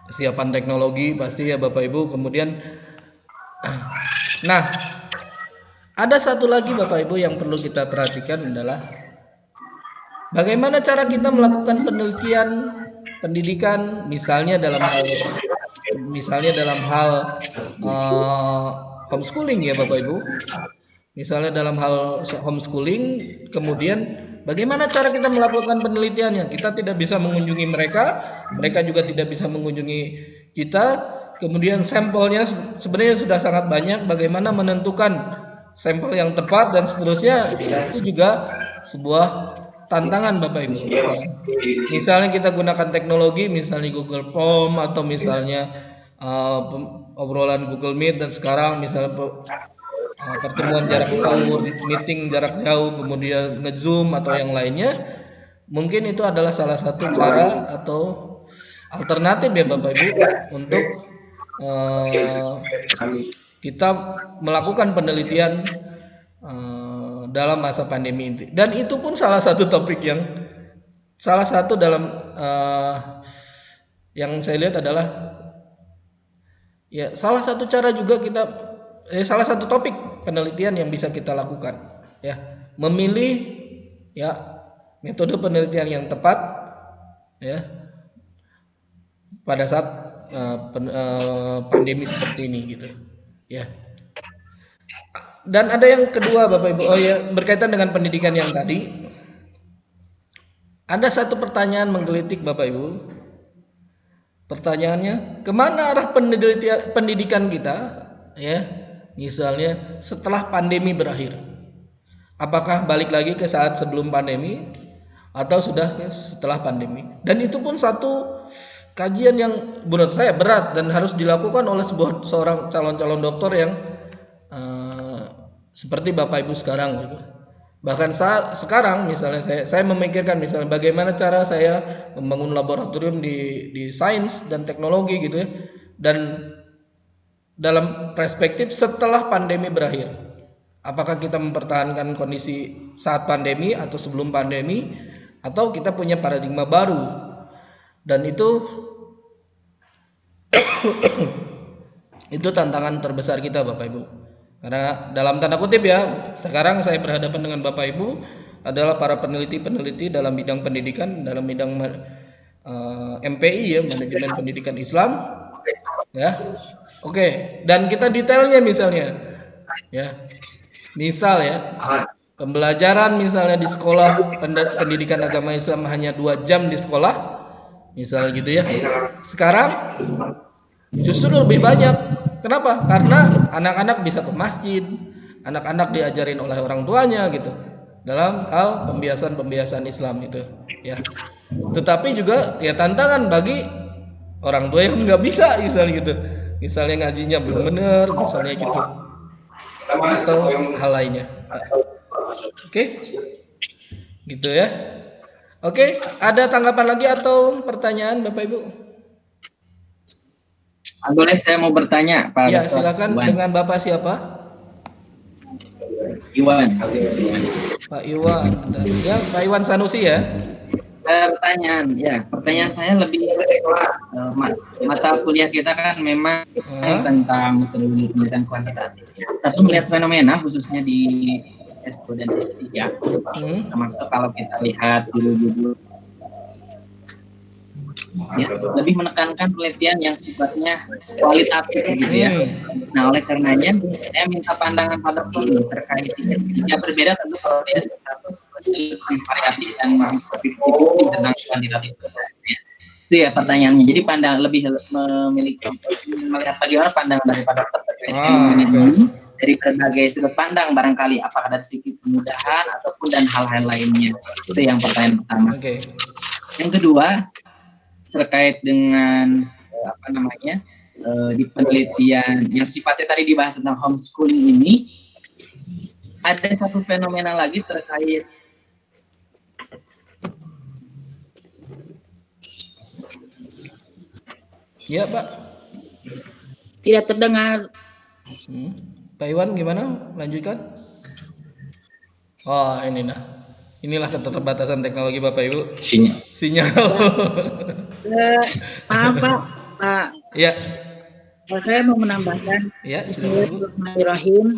kesiapan teknologi pasti ya Bapak Ibu. Kemudian nah, ada satu lagi Bapak Ibu yang perlu kita perhatikan adalah bagaimana cara kita melakukan penelitian pendidikan, misalnya dalam hal homeschooling ya Bapak Ibu. Misalnya dalam hal homeschooling, kemudian bagaimana cara kita melakukan penelitiannya? Kita tidak bisa mengunjungi mereka juga tidak bisa mengunjungi kita. Kemudian sampelnya sebenarnya sudah sangat banyak. Bagaimana menentukan sampel yang tepat dan seterusnya, itu juga sebuah tantangan Bapak Ibu. Misalnya kita gunakan teknologi, misalnya Google Form atau misalnya obrolan Google Meet, dan sekarang misalnya pertemuan jarak jauh, meeting jarak jauh, kemudian nge-zoom atau yang lainnya, mungkin itu adalah salah satu cara atau alternatif ya Bapak Ibu untuk kita melakukan penelitian dalam masa pandemi ini. Dan itu pun salah satu topik yang dalam yang saya lihat adalah ya salah satu cara juga kita salah satu topik penelitian yang bisa kita lakukan ya, memilih ya metode penelitian yang tepat ya pada saat pandemi seperti ini gitu ya. Dan ada yang kedua Bapak Ibu, berkaitan dengan pendidikan yang tadi, ada satu pertanyaan menggelitik Bapak Ibu. Pertanyaannya, kemana arah pendidikan kita ya, misalnya setelah pandemi berakhir? Apakah balik lagi ke saat sebelum pandemi atau sudah setelah pandemi? Dan itu pun satu kajian yang menurut saya berat dan harus dilakukan oleh seorang calon-calon dokter yang seperti Bapak Ibu sekarang gitu. Bahkan sekarang misalnya saya memikirkan misalnya bagaimana cara saya membangun laboratorium di sains dan teknologi gitu ya, dan dalam perspektif setelah pandemi berakhir. Apakah kita mempertahankan kondisi saat pandemi atau sebelum pandemi, atau kita punya paradigma baru? Dan itu itu tantangan terbesar kita Bapak Ibu. Karena dalam tanda kutip ya, sekarang saya berhadapan dengan Bapak Ibu adalah para peneliti-peneliti dalam bidang pendidikan, dalam bidang MPI ya, manajemen pendidikan Islam ya. Oke, dan kita detailnya misalnya ya. Misal ya, pembelajaran misalnya di sekolah pendidikan agama Islam hanya 2 jam di sekolah, misal gitu ya. Sekarang justru lebih banyak. Kenapa? Karena anak-anak bisa ke masjid, anak-anak diajarin oleh orang tuanya gitu, dalam hal pembiasan Islam itu ya. Tetapi juga ya tantangan bagi orang tua yang nggak bisa misalnya gitu, misalnya ngajinya belum benar misalnya gitu, atau hal lainnya. Oke, gitu ya. Oke, ada tanggapan lagi atau pertanyaan Bapak Ibu? Boleh, saya mau bertanya Pak. Ya, silakan. Iwan. Dengan Bapak siapa? Iwan. Pak Iwan. Ya, Pak Iwan Sanusi ya. Pertanyaan saya lebih mata kuliah kita kan memang tentang metodologi penelitian kuantitatif. Tapi melihat fenomena khususnya di S2 dan S3, termasuk kalau kita lihat dulu ya, lebih menekankan penelitian yang sifatnya kualitatif gitu ya. Nah, oleh karenanya saya minta pandangan Pak Dokter terkait ini. Yang berbeda tentu kalau dia satu seperti variatif dan objektif tentang kuantitatif. Itu ya pertanyaannya. Jadi lebih memiliki melihat bagaimana pandangan dari Pak Dokter terkait ini dari berbagai sudut pandang, barangkali apakah dari segi kemudahan ataupun dan hal-hal lainnya. Itu yang pertanyaan pertama. Yang kedua, terkait dengan di penelitian yang sifatnya tadi dibahas tentang homeschooling ini, ada satu fenomena lagi terkait ya Pak. Tidak terdengar. Pak Iwan gimana? Lanjutkan. Oh ini inilah keterbatasan teknologi Bapak Ibu. Sinyal. Maaf Pak. Ya. Saya mau menambahkan. Ya. Bismillahirrahmanirrahim.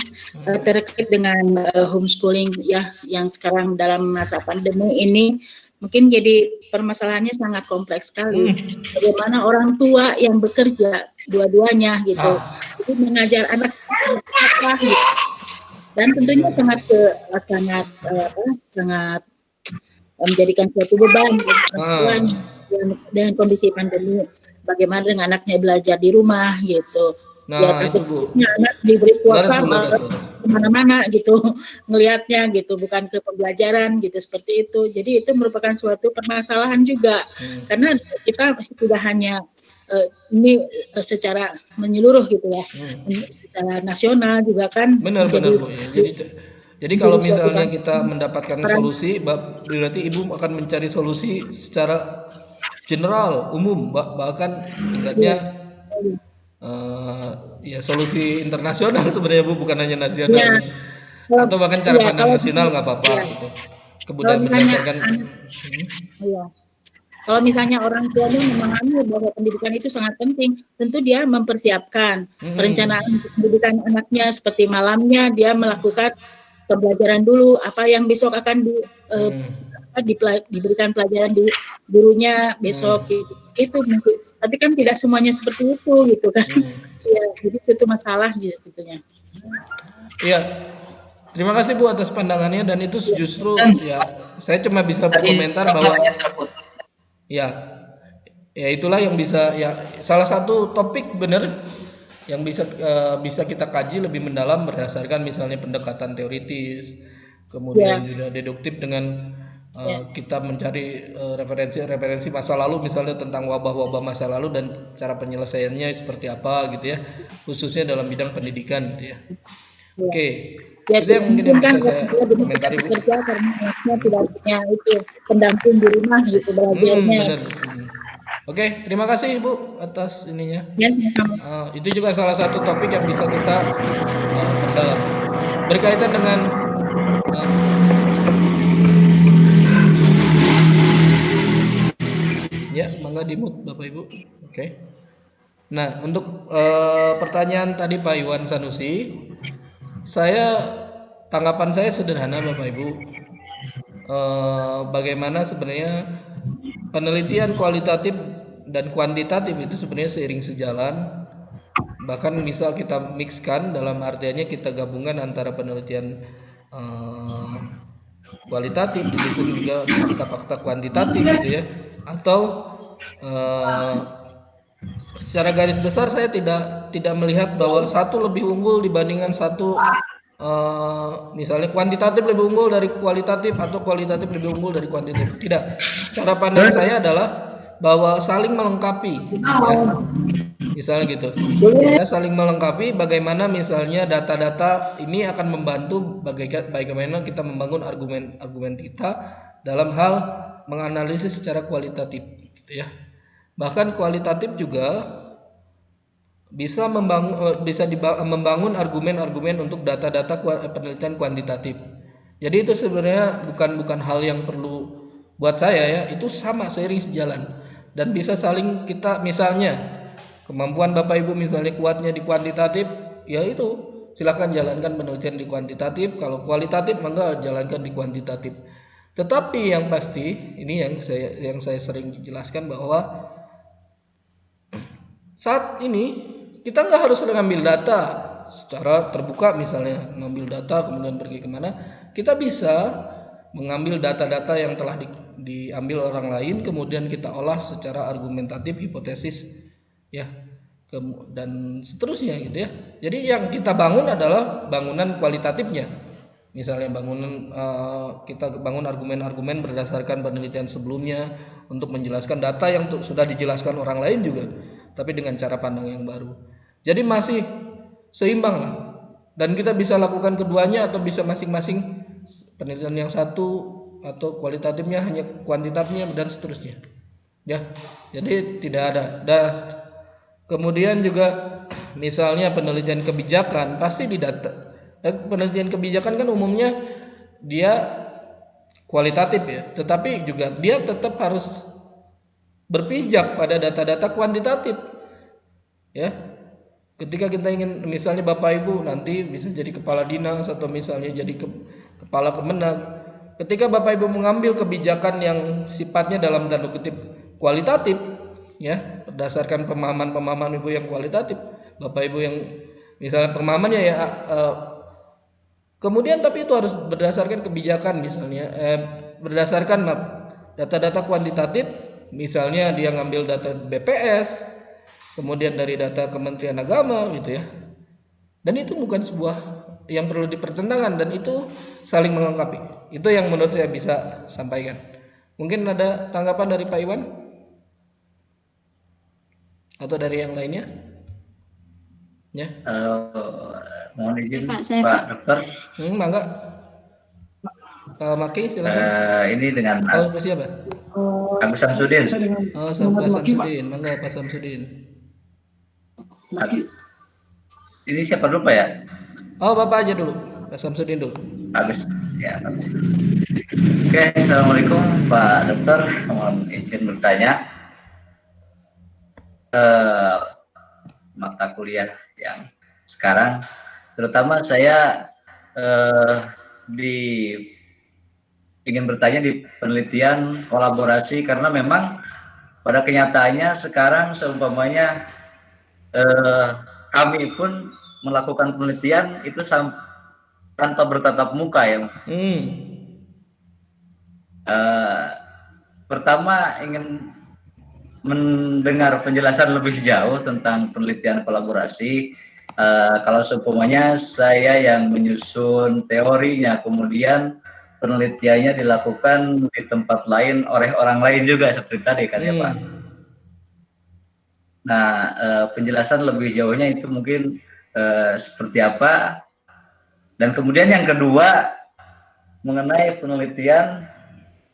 Terkait dengan homeschooling ya, yang sekarang dalam masa pandemi ini mungkin jadi permasalahannya sangat kompleks sekali. Bagaimana orang tua yang bekerja dua-duanya gitu, itu mengajar anak gitu. Dan tentunya sangat menjadikan suatu beban dengan kondisi pandemi. Bagaimana dengan anaknya belajar di rumah gitu. Nah, itu Bu. Anak diberi kuota kemana-mana gitu, ngelihatnya gitu, bukan ke pembelajaran gitu, seperti itu. Jadi itu merupakan suatu permasalahan juga, karena kita tidak hanya ini secara menyeluruh gitu ya, secara nasional juga kan. Benar Bu. Ya. Jadi kalau misalnya kita mendapatkan solusi, berarti Ibu akan mencari solusi secara general, umum, bahkan tingkatnya. Ya solusi internasional sebenarnya Bu, bukan hanya nasional atau bahkan cara pandang nasional nggak apa-apa gitu. Kemudian berdasarkan kalau misalnya orang tuanya memahami bahwa pendidikan itu sangat penting, tentu dia mempersiapkan perencanaan pendidikan anaknya, seperti malamnya dia melakukan pembelajaran dulu apa yang besok akan diberikan pelajaran di gurunya besok gitu. Itu mungkin. Tapi kan tidak semuanya seperti itu gitu kan. Ya, jadi itu masalah sebetulnya. Iya. Terima kasih Bu atas pandangannya, dan itu justru ya saya cuma bisa berkomentar bahwa ya itulah yang bisa ya salah satu topik benar yang bisa kita kaji lebih mendalam berdasarkan misalnya pendekatan teoritis, kemudian juga deduktif dengan kita mencari referensi masa lalu, misalnya tentang wabah-wabah masa lalu dan cara penyelesaiannya seperti apa gitu ya, khususnya dalam bidang pendidikan gitu ya. Oke. Itu yang mungkin yang bisa saya komentari Bu. Karena tidak punya itu pendamping di rumah gitu belajarnya. Oke, terima kasih Bu atas ininya. Ya, itu juga salah satu topik yang bisa kita perdalam berkaitan dengan ya, mangga di-mute Bapak Ibu. Oke. Nah, untuk pertanyaan tadi Pak Iwan Sanusi, tanggapan saya sederhana Bapak Ibu. Bagaimana sebenarnya penelitian kualitatif dan kuantitatif itu sebenarnya seiring sejalan. Bahkan misal kita mixkan, dalam artiannya kita gabungan antara penelitian kualitatif didukung juga fakta-fakta kuantitatif gitu ya. Atau secara garis besar saya tidak melihat bahwa satu lebih unggul dibandingkan satu, misalnya kuantitatif lebih unggul dari kualitatif atau kualitatif lebih unggul dari kuantitatif. Tidak. Cara pandang saya adalah bahwa saling melengkapi ya. Misalnya gitu ya, saling melengkapi. Bagaimana misalnya data-data ini akan membantu bagaimana kita membangun argumen kita dalam hal menganalisis secara kualitatif gitu ya. Bahkan kualitatif juga bisa membangun argumen-argumen untuk data-data penelitian kuantitatif. Jadi itu sebenarnya bukan hal yang perlu buat saya ya itu sama, seiring sejalan dan bisa saling kita, misalnya kemampuan Bapak Ibu misalnya kuatnya di kuantitatif, ya itu silakan jalankan penelitian di kuantitatif. Kalau kualitatif maka jalankan di kuantitatif. Tetapi yang pasti ini yang saya sering jelaskan bahwa saat ini kita nggak harus mengambil data secara terbuka, misalnya mengambil data kemudian pergi kemana. Kita bisa mengambil data-data yang telah diambil orang lain, kemudian kita olah secara argumentatif, hipotesis, ya, dan seterusnya gitu ya. Jadi yang kita bangun adalah bangunan kualitatifnya. Misalnya kita bangun argumen-argumen berdasarkan penelitian sebelumnya untuk menjelaskan data yang sudah dijelaskan orang lain juga, tapi dengan cara pandang yang baru. Jadi masih seimbang lah. Dan kita bisa lakukan keduanya atau bisa masing-masing, penelitian yang satu atau kualitatifnya hanya kuantitatifnya dan seterusnya. Ya. Jadi tidak ada. Dan kemudian juga misalnya penelitian kebijakan pasti di data. Penelitian kebijakan kan umumnya dia kualitatif ya, tetapi juga dia tetap harus berpijak pada data-data kuantitatif. Ya. Ketika kita ingin, misalnya Bapak Ibu nanti bisa jadi kepala dinas atau misalnya jadi kepala Kemenag, ketika Bapak Ibu mengambil kebijakan yang sifatnya dalam tanda kutip kualitatif, ya, berdasarkan pemahaman Ibu yang kualitatif, Bapak Ibu yang misalnya pemahamannya ya, kemudian tapi itu harus berdasarkan kebijakan, misalnya berdasarkan data-data kuantitatif, misalnya dia ngambil data BPS, kemudian dari data Kementerian Agama gitu ya. Dan itu bukan sebuah yang perlu dipertentangkan dan itu saling melengkapi. Itu yang menurut saya bisa sampaikan. Mungkin ada tanggapan dari Pak Iwan atau dari yang lainnya? Ya. Mohon izin Pak Dokter. Mangga. Pak Maki silakan. Ini dengan siapa? Agus Samsudin. Pak Samsudin. Mangga Pak Samsudin. Ini siapa dulu Pak ya? Bapak aja dulu, Pak Samsudin dulu. Bagus, ya bagus. Oke, Assalamualaikum Pak Dokter. Mohon izin bertanya. Mata kuliah yang sekarang, terutama saya ingin bertanya di penelitian kolaborasi, karena memang pada kenyataannya sekarang seumpamanya kami pun melakukan penelitian itu tanpa bertatap muka ya. Pertama ingin mendengar penjelasan lebih jauh tentang penelitian kolaborasi. Kalau seumpamanya saya yang menyusun teorinya, kemudian penelitiannya dilakukan di tempat lain oleh orang lain juga seperti tadi kan ya Pak. Nah, penjelasan lebih jauhnya itu mungkin seperti apa. Dan kemudian yang kedua mengenai penelitian,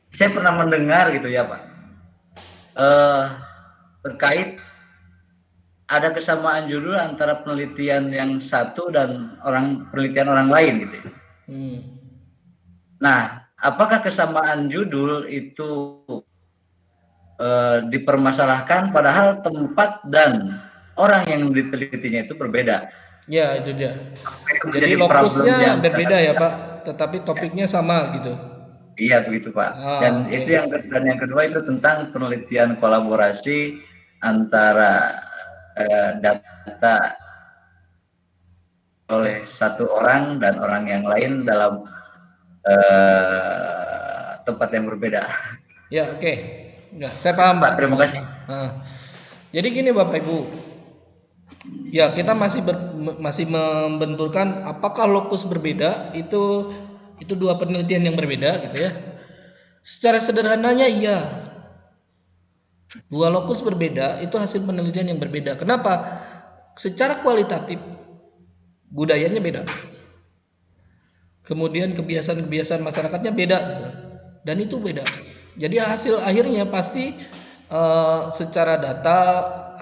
saya pernah mendengar gitu ya Pak, terkait ada kesamaan judul antara penelitian yang satu dan penelitian orang lain gitu. Nah, apakah kesamaan judul itu dipermasalahkan padahal tempat dan orang yang ditelitinya itu berbeda? Ya, itu dia. Jadi lokusnya berbeda ya Pak, tetapi topiknya sama gitu. Iya begitu Pak. Dan itu yang kedua itu tentang penelitian kolaborasi antara data oleh satu orang dan orang yang lain dalam tempat yang berbeda. Ya, oke. Ya, saya paham Pak. Terima kasih. Jadi gini Bapak Ibu, ya kita masih membenturkan apakah lokus berbeda itu dua penelitian yang berbeda gitu ya. Secara sederhananya iya, dua lokus berbeda itu hasil penelitian yang berbeda. Kenapa? Secara kualitatif budayanya beda, kemudian kebiasaan masyarakatnya beda dan itu beda. Jadi hasil akhirnya pasti secara data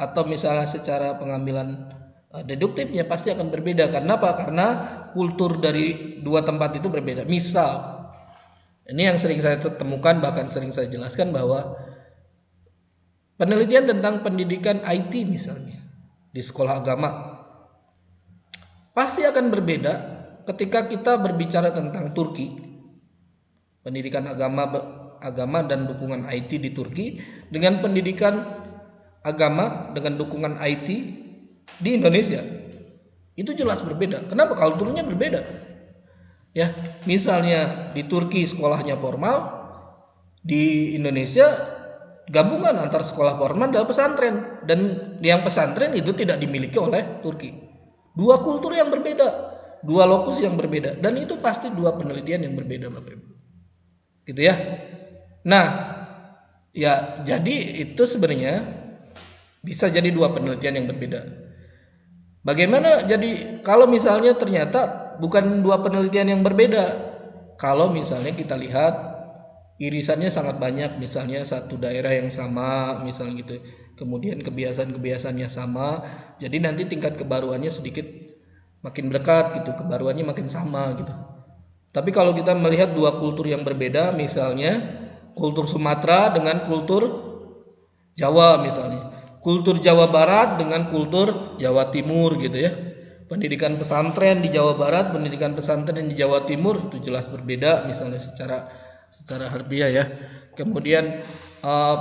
atau misalnya secara pengambilan deduktifnya pasti akan berbeda. Karena apa? Karena kultur dari dua tempat itu berbeda. Misal Ini yang sering saya temukan, bahkan sering saya jelaskan bahwa penelitian tentang pendidikan IT misalnya di sekolah agama pasti akan berbeda ketika kita berbicara tentang Turki, pendidikan agama dan dukungan IT di Turki, dengan pendidikan agama dengan dukungan IT di Indonesia. Itu jelas berbeda. Kenapa? Kulturnya berbeda. Ya, misalnya di Turki sekolahnya formal, di Indonesia gabungan antara sekolah formal dan pesantren, dan yang pesantren itu tidak dimiliki oleh Turki. Dua kultur yang berbeda, dua lokus yang berbeda, dan itu pasti dua penelitian yang berbeda, Bapak Ibu. Gitu ya. Nah, ya jadi itu sebenarnya bisa jadi dua penelitian yang berbeda. Bagaimana jadi kalau misalnya ternyata bukan dua penelitian yang berbeda? Kalau misalnya kita lihat irisannya sangat banyak, misalnya satu daerah yang sama, misalnya gitu. Kemudian kebiasaan-kebiasaannya sama, jadi nanti tingkat kebaruannya sedikit makin dekat gitu, kebaruannya makin sama gitu. Tapi kalau kita melihat dua kultur yang berbeda, misalnya kultur Sumatera dengan kultur Jawa misalnya, kultur Jawa Barat dengan kultur Jawa Timur gitu ya. Pendidikan pesantren di Jawa Barat, pendidikan pesantren di Jawa Timur itu jelas berbeda misalnya secara harfiah ya. Kemudian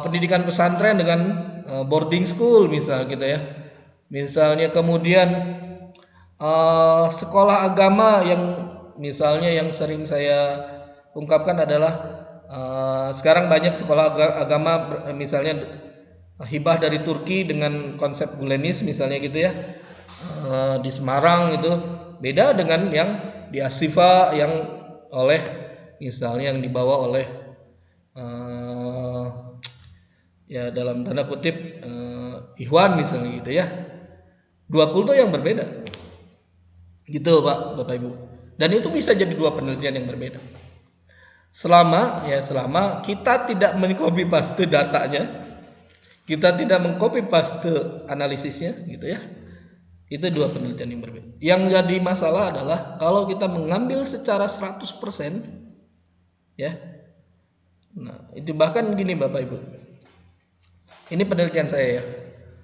pendidikan pesantren dengan boarding school misalnya gitu ya. Misalnya kemudian sekolah agama yang misalnya yang sering saya ungkapkan adalah sekarang banyak sekolah agama misalnya hibah dari Turki dengan konsep Gulenis misalnya gitu ya. Di Semarang itu beda dengan yang di Asifa yang oleh misalnya yang dibawa oleh ya dalam tanda kutip Ikhwan misalnya gitu ya. Dua kultur yang berbeda gitu Bapak Ibu, dan itu bisa jadi dua penelitian yang berbeda selama kita tidak mengcopy paste datanya, kita tidak mengcopy paste analisisnya gitu ya. Itu dua penelitian yang berbeda. Yang jadi masalah adalah kalau kita mengambil secara 100% ya. Nah, itu bahkan gini Bapak Ibu. Ini penelitian saya ya.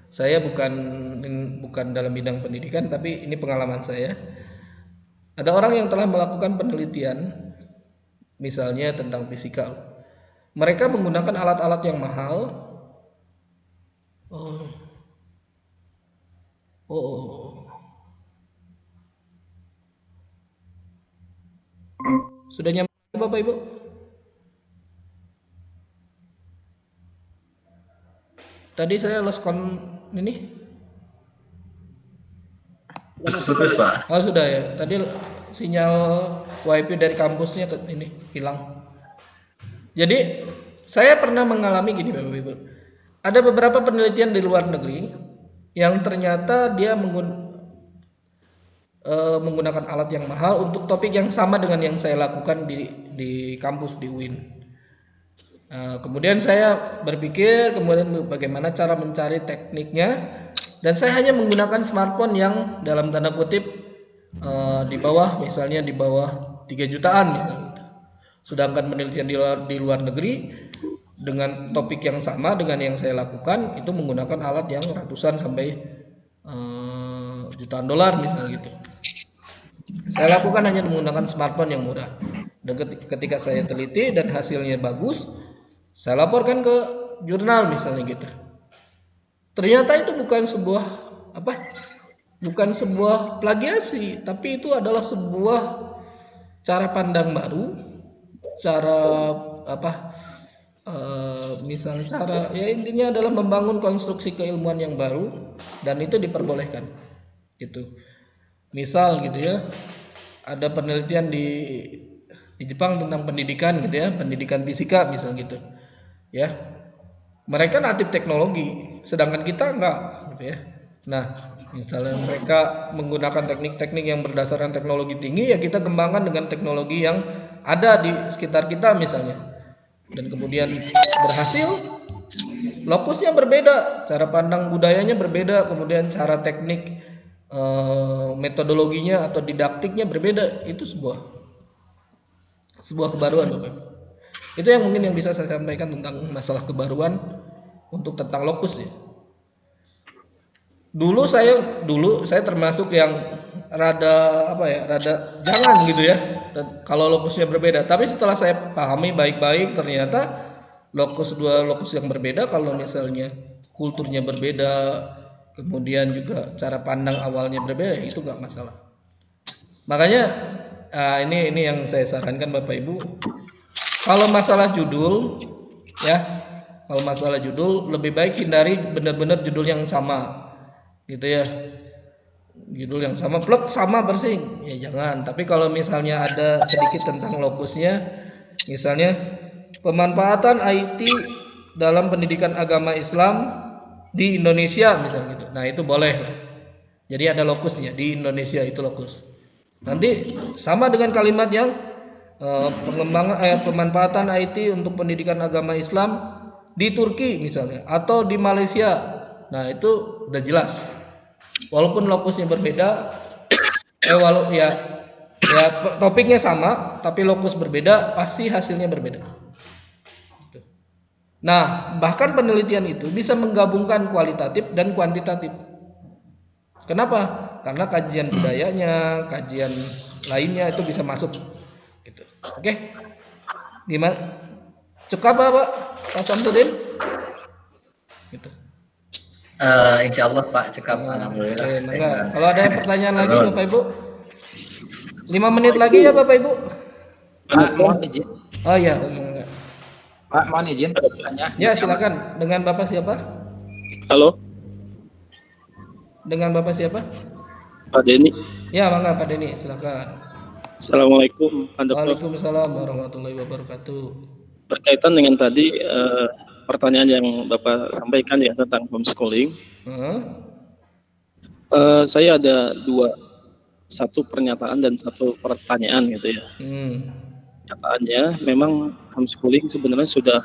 Saya bukan dalam bidang pendidikan, tapi ini pengalaman saya. Ada orang yang telah melakukan penelitian misalnya tentang fisika. Mereka menggunakan alat-alat yang mahal. Sudah nyampe Bapak Ibu? Tadi saya lost ini. Putus Pak. Oh sudah ya. Tadi sinyal WiFi dari kampusnya ini hilang. Jadi saya pernah mengalami gini Bapak Ibu. Ada beberapa penelitian di luar negeri yang ternyata dia menggunakan alat yang mahal untuk topik yang sama dengan yang saya lakukan di kampus di UIN. Kemudian saya berpikir bagaimana cara mencari tekniknya, dan saya hanya menggunakan smartphone yang dalam tanda kutip di bawah 3 jutaan misalnya. Sedangkan penelitian di luar negeri dengan topik yang sama dengan yang saya lakukan itu menggunakan alat yang ratusan sampai jutaan dolar misalnya gitu. Saya lakukan hanya menggunakan smartphone yang murah. Dan ketika saya teliti dan hasilnya bagus, saya laporkan ke jurnal misalnya gitu. Ternyata itu bukan sebuah plagiasi, tapi itu adalah sebuah cara pandang baru, intinya adalah membangun konstruksi keilmuan yang baru, dan itu diperbolehkan gitu. Misal gitu ya, ada penelitian di Jepang tentang pendidikan gitu ya, pendidikan fisika misal gitu ya. Mereka natif teknologi, sedangkan kita enggak gitu ya. Nah, misalnya mereka menggunakan teknik-teknik yang berdasarkan teknologi tinggi, ya kita kembangkan dengan teknologi yang ada di sekitar kita misalnya. Dan kemudian berhasil, lokusnya berbeda, cara pandang budayanya berbeda, kemudian cara teknik metodologinya atau didaktiknya berbeda. Itu sebuah kebaruan Bapak. Itu yang mungkin yang bisa saya sampaikan tentang masalah kebaruan untuk tentang lokus ya. Dulu saya termasuk yang rada jangan gitu ya kalau lokusnya berbeda. Tapi setelah saya pahami baik-baik, ternyata dua lokus yang berbeda, kalau misalnya kulturnya berbeda, kemudian juga cara pandang awalnya berbeda, itu nggak masalah. Makanya ini yang saya sarankan Bapak Ibu, kalau masalah judul ya, kalau masalah judul lebih baik hindari benar-benar judul yang sama gitu ya, judul yang sama plek sama bersing ya jangan. Tapi kalau misalnya ada sedikit tentang lokusnya, misalnya pemanfaatan IT dalam pendidikan agama Islam di Indonesia misalnya gitu, nah itu boleh. Jadi ada lokusnya, di Indonesia itu lokus. Nanti sama dengan kalimat yang pemanfaatan IT untuk pendidikan agama Islam di Turki misalnya atau di Malaysia. Nah itu udah jelas. Walaupun lokusnya berbeda, topiknya sama, tapi lokus berbeda, pasti hasilnya berbeda. Nah, bahkan penelitian itu bisa menggabungkan kualitatif dan kuantitatif. Kenapa? Karena kajian budayanya, kajian lainnya itu bisa masuk. Gitu. Oke? Gimana? Cukup Pak Samsudin? Gitu. Insya Allah Pak cekap. Alhamdulillah. Kalau ada pertanyaan lagi Bapak Ibu, 5 menit lagi ya Bapak Ibu. Mohon izin. Oh ya. Pak, mohon izin bertanya. Ya silakan. Dengan Bapak siapa? Halo. Dengan Bapak siapa? Pak Denny. Ya mangga Pak Denny, silakan. Assalamualaikum. Waalaikumsalam warahmatullahi wabarakatuh. Berkaitan dengan tadi pertanyaan yang Bapak sampaikan ya tentang homeschooling. Saya ada satu pernyataan dan satu pertanyaan gitu ya. Pernyataannya memang homeschooling sebenarnya sudah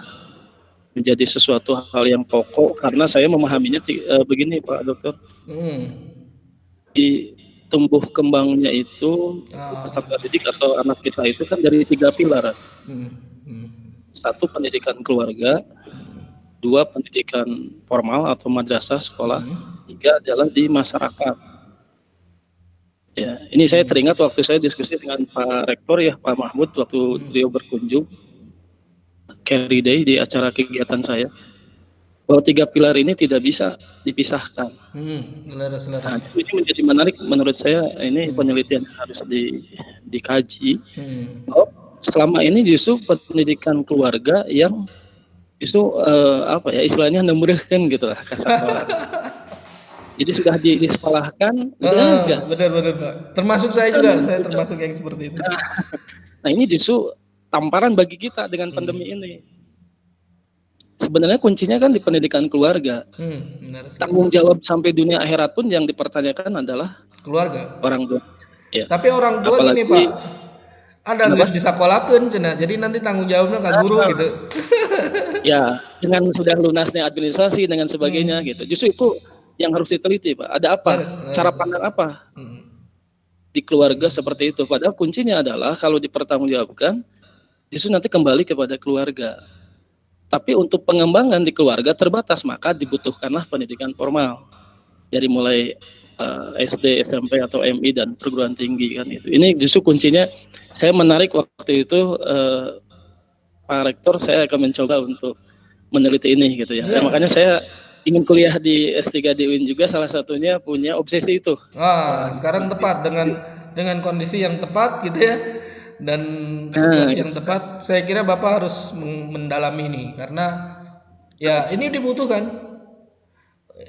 menjadi sesuatu hal yang pokok karena saya memahaminya begini Pak Dokter. Di tumbuh kembangnya itu peserta didik atau anak kita itu kan dari 3 pilar. 1 pendidikan keluarga, 2 pendidikan formal atau madrasah sekolah, 3 adalah di masyarakat. Ya, ini saya teringat waktu saya diskusi dengan Pak Rektor ya, Pak Mahmud waktu beliau berkunjung Carry Day di acara kegiatan saya, bahwa 3 pilar ini tidak bisa dipisahkan. Nah, ini menjadi menarik menurut saya. Ini penelitian yang harus dikaji. Bahwa selama ini justru pendidikan keluarga yang justru istilahnya nemurahkan gitu lah kasar. Jadi sudah disekolahkan, benar Pak. Termasuk saya juga, saya termasuk yang seperti itu. Nah ini justru tamparan bagi kita dengan pandemi ini. Sebenarnya kuncinya kan di pendidikan keluarga. Tanggung jawab sampai dunia akhirat pun yang dipertanyakan adalah keluarga, orang tua. Ya. Tapi orang tua apalagi, ini Pak, ada harus disekolahkan cenah. Jadi nanti tanggung jawabnya ke guru gitu. Ya, dengan sudah lunasnya administrasi dengan sebagainya gitu. Justru itu yang harus diteliti, Pak. Ada apa? Cara pandang apa? Di keluarga seperti itu. Padahal kuncinya adalah kalau dipertanggungjawabkan justru nanti kembali kepada keluarga. Tapi untuk pengembangan di keluarga terbatas, maka dibutuhkanlah pendidikan formal. Dari mulai SD, SMP atau MI dan perguruan tinggi kan itu. Ini justru kuncinya. Saya menarik waktu itu Pak Rektor, saya akan mencoba untuk meneliti ini gitu ya. Makanya saya ingin kuliah di S3 di UIN juga, salah satunya punya obsesi itu. Sekarang tepat dengan kondisi yang tepat gitu ya. Dan situasi yang tepat, saya kira Bapak harus mendalami ini karena ya ini dibutuhkan.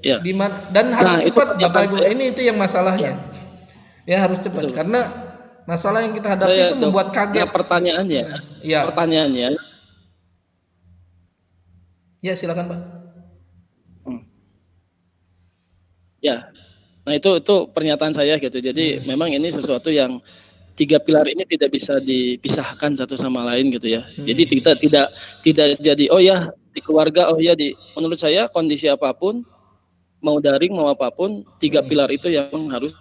Ya. Dan harus cepat Bapak Ibu. Ini itu yang masalahnya. Ya harus cepat. Betul. Karena masalah yang kita hadapi itu membuat kaget. Pertanyaannya. Ya silakan Pak. Ya. Nah itu pernyataan saya gitu. Jadi memang ini sesuatu yang 3 pilar ini tidak bisa dipisahkan satu sama lain gitu ya. Jadi kita tidak jadi oh ya di keluarga, oh ya menurut saya kondisi apapun, mau daring mau apapun, 3 pilar itu yang harus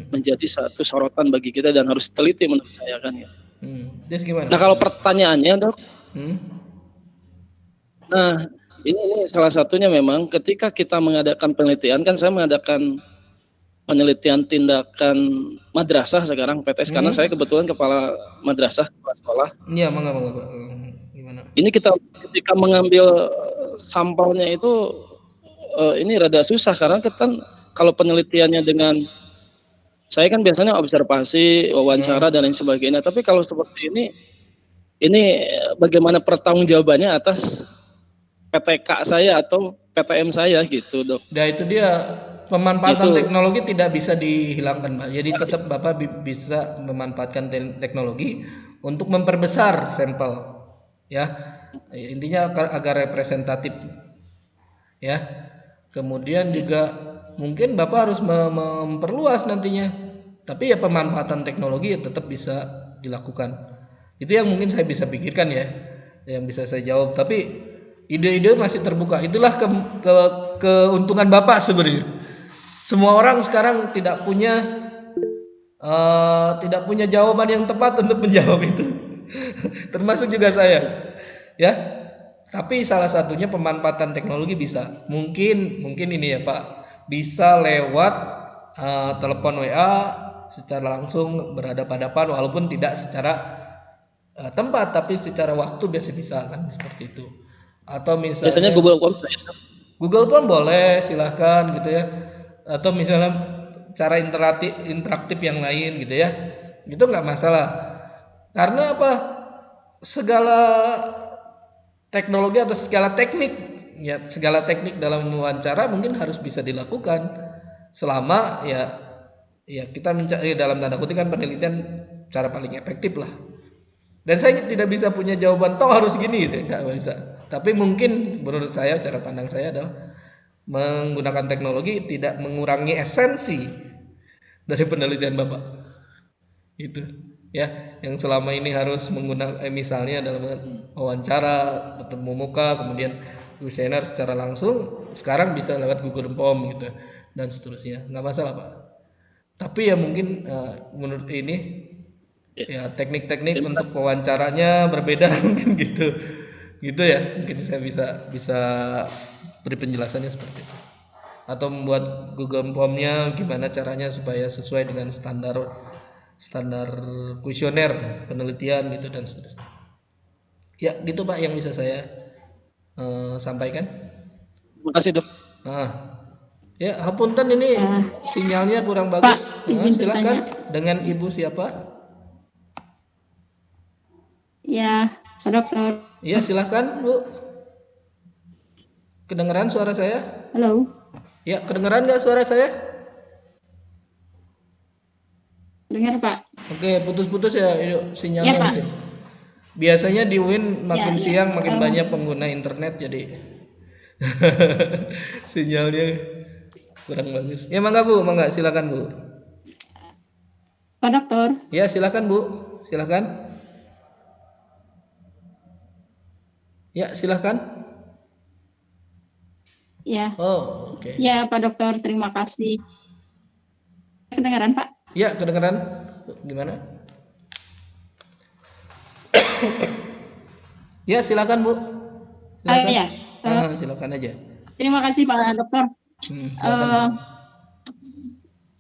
menjadi satu sorotan bagi kita dan harus teliti menurut saya kan ya. Terus gimana? Nah, kalau pertanyaannya, Dok. Nah, ini salah satunya memang ketika kita mengadakan penelitian, kan saya mengadakan penelitian tindakan madrasah sekarang PTS karena saya kebetulan kepala madrasah, kepala sekolah. Iya, mangga Pak. Gimana? Ini kita ketika mengambil sampelnya itu ini rada susah karena kan kalau penelitiannya dengan saya kan biasanya observasi, wawancara dan lain sebagainya. Tapi kalau seperti ini bagaimana pertanggungjawabannya atas PTK saya atau PTM saya gitu, Dok. Nah, itu dia pemanfaatan teknologi tidak bisa dihilangkan, Pak. Jadi tetap Bapak bisa memanfaatkan teknologi untuk memperbesar sampel. Ya. Intinya agar representatif. Ya. Kemudian juga mungkin Bapak harus memperluas nantinya. Tapi ya pemanfaatan teknologi tetap bisa dilakukan. Itu yang mungkin saya bisa pikirkan ya. Yang bisa saya jawab, tapi ide-ide masih terbuka. Itulah keuntungan Bapak sebenarnya. Semua orang sekarang tidak punya jawaban yang tepat untuk menjawab itu. Termasuk juga saya. Ya. Tapi salah satunya pemanfaatan teknologi bisa. Mungkin ini ya, Pak. Bisa lewat telepon WA secara langsung berhadapan-hadapan walaupun tidak secara tempat tapi secara waktu biasa bisa kan seperti itu. Atau misalnya Google Form Google Form boleh, silahkan gitu ya. Atau misalnya cara interaktif yang lain gitu ya. Itu nggak masalah. Karena apa? Segala teknologi atau segala teknik dalam wawancara mungkin harus bisa dilakukan selama ya kita mencari dalam tanda kutip kan penelitian cara paling efektif lah. Dan saya tidak bisa punya jawaban toh harus gini gitu, nggak bisa. Tapi mungkin menurut saya cara pandang saya adalah menggunakan teknologi tidak mengurangi esensi dari penelitian Bapak. Itu ya yang selama ini harus menggunakan misalnya dalam wawancara ketemu muka kemudian kuesioner secara langsung sekarang bisa lewat Google Form gitu dan seterusnya. Nggak masalah, Pak. Tapi ya mungkin menurut ini ya teknik-teknik untuk wawancaranya berbeda mungkin gitu ya. Mungkin saya bisa beri penjelasannya seperti itu. Atau membuat Google Form-nya gimana caranya supaya sesuai dengan standar kuesioner penelitian gitu dan seterusnya. Ya gitu Pak yang bisa saya sampaikan. Terima kasih, Dok. Ya, hapunten ini sinyalnya kurang bagus. Pak, silakan dengan Ibu siapa? Ya, Pak Dokter. Iya, silakan Bu. Kedengeran suara saya? Halo. Ya, kedengeran nggak suara saya? Dengar, Pak. Oke, putus-putus ya sinyalnya. Ya, Pak. Mungkin. Biasanya di UIN makin siang makin banyak pengguna internet jadi sinyalnya kurang bagus. Ya mangga Bu, mangga silakan Bu. Pak Dokter. Ya silakan Bu, silakan. Ya silakan. Ya. Oh oke. Ya Pak Dokter, terima kasih. Kedengaran Pak? Ya kedengaran. Gimana? Ya silakan Bu. Silakan. Ya. Silakan aja. Terima kasih Pak Dokter.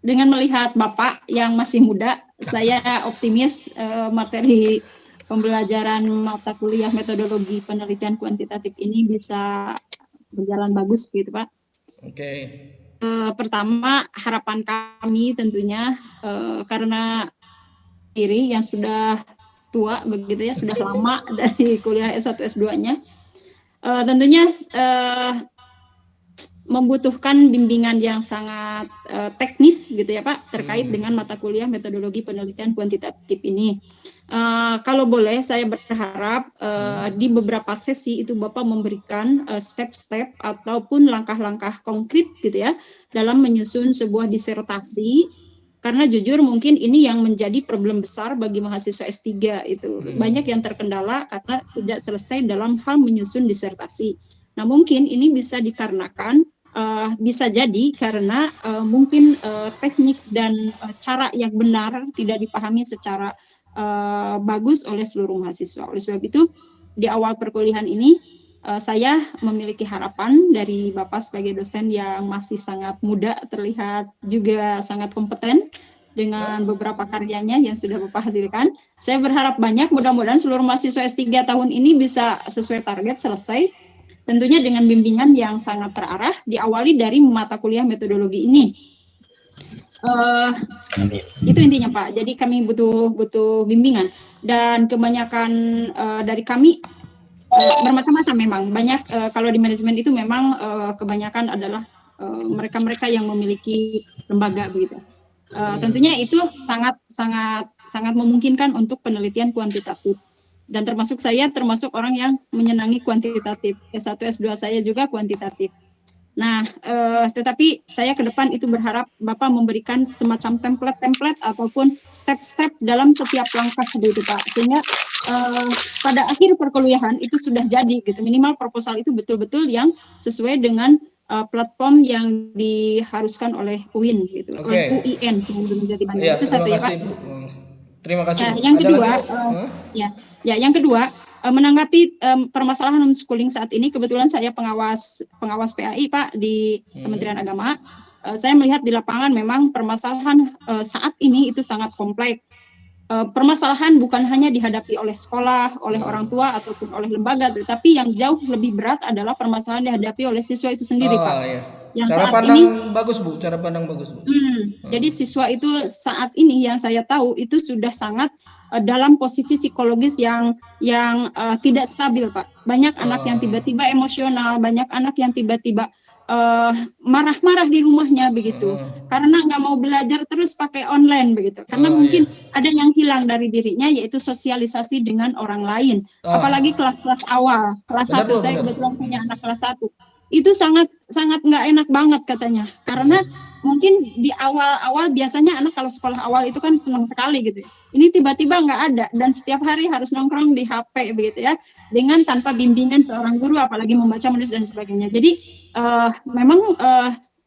Dengan melihat Bapak yang masih muda, saya optimis materi pembelajaran mata kuliah metodologi penelitian kuantitatif ini bisa berjalan bagus gitu Pak. Oke. Pertama harapan kami tentunya karena diri yang sudah tua begitu ya, sudah lama dari kuliah S1 S2-nya. Tentunya membutuhkan bimbingan yang sangat teknis gitu ya Pak terkait dengan mata kuliah metodologi penelitian kuantitatif ini. Kalau boleh saya berharap di beberapa sesi itu Bapak memberikan step-step ataupun langkah-langkah konkret gitu ya dalam menyusun sebuah disertasi, karena jujur mungkin ini yang menjadi problem besar bagi mahasiswa S3 itu. Banyak yang terkendala karena tidak selesai dalam hal menyusun disertasi. Nah mungkin ini bisa dikarenakan bisa jadi karena mungkin teknik dan cara yang benar tidak dipahami secara bagus oleh seluruh mahasiswa. Oleh sebab itu di awal perkuliahan ini saya memiliki harapan dari Bapak sebagai dosen yang masih sangat muda, terlihat juga sangat kompeten dengan beberapa karyanya yang sudah Bapak hasilkan. Saya berharap banyak, mudah-mudahan seluruh mahasiswa S3 tahun ini bisa sesuai target selesai, tentunya dengan bimbingan yang sangat terarah, diawali dari mata kuliah metodologi ini. Itu intinya Pak, jadi kami butuh bimbingan, dan kebanyakan dari kami bermacam-macam memang, banyak kalau di manajemen itu memang kebanyakan adalah mereka-mereka yang memiliki lembaga begitu. Tentunya itu sangat memungkinkan untuk penelitian kuantitatif, dan termasuk saya termasuk orang yang menyenangi kuantitatif. S1 S2 saya juga kuantitatif. Nah, tetapi saya ke depan itu berharap Bapak memberikan semacam template ataupun step-step dalam setiap langkah begitu Pak, sehingga pada akhir perkuliahan itu sudah jadi gitu, minimal proposal itu betul-betul yang sesuai dengan platform yang diharuskan oleh UIN gitu, oleh UIN sebelum menjadi Bandung. Itu satu ya Pak. Terima kasih. Yang kedua, yang kedua, menanggapi permasalahan homeschooling saat ini, kebetulan saya pengawas PAI Pak di Kementerian Agama. Saya melihat di lapangan memang permasalahan saat ini itu sangat kompleks. Permasalahan bukan hanya dihadapi oleh sekolah, oleh orang tua ataupun oleh lembaga, tetapi yang jauh lebih berat adalah permasalahan dihadapi oleh siswa itu sendiri Pak. Iya. Yang cara saat pandang ini bagus Bu, cara pandang bagus Bu. Jadi siswa itu saat ini yang saya tahu itu sudah sangat dalam posisi psikologis yang tidak stabil Pak. Banyak anak yang tiba-tiba emosional, banyak anak yang tiba-tiba marah-marah di rumahnya begitu, karena nggak mau belajar terus pakai online begitu, karena mungkin ada yang hilang dari dirinya, yaitu sosialisasi dengan orang lain. Apalagi kelas-kelas awal, kelas 1, saya kebetulan punya anak kelas 1, itu sangat nggak enak banget katanya, karena mungkin di awal-awal biasanya anak kalau sekolah awal itu kan senang sekali gitu. Ini tiba-tiba nggak ada, dan setiap hari harus nongkrong di HP begitu ya, dengan tanpa bimbingan seorang guru, apalagi membaca, menulis dan sebagainya. Jadi memang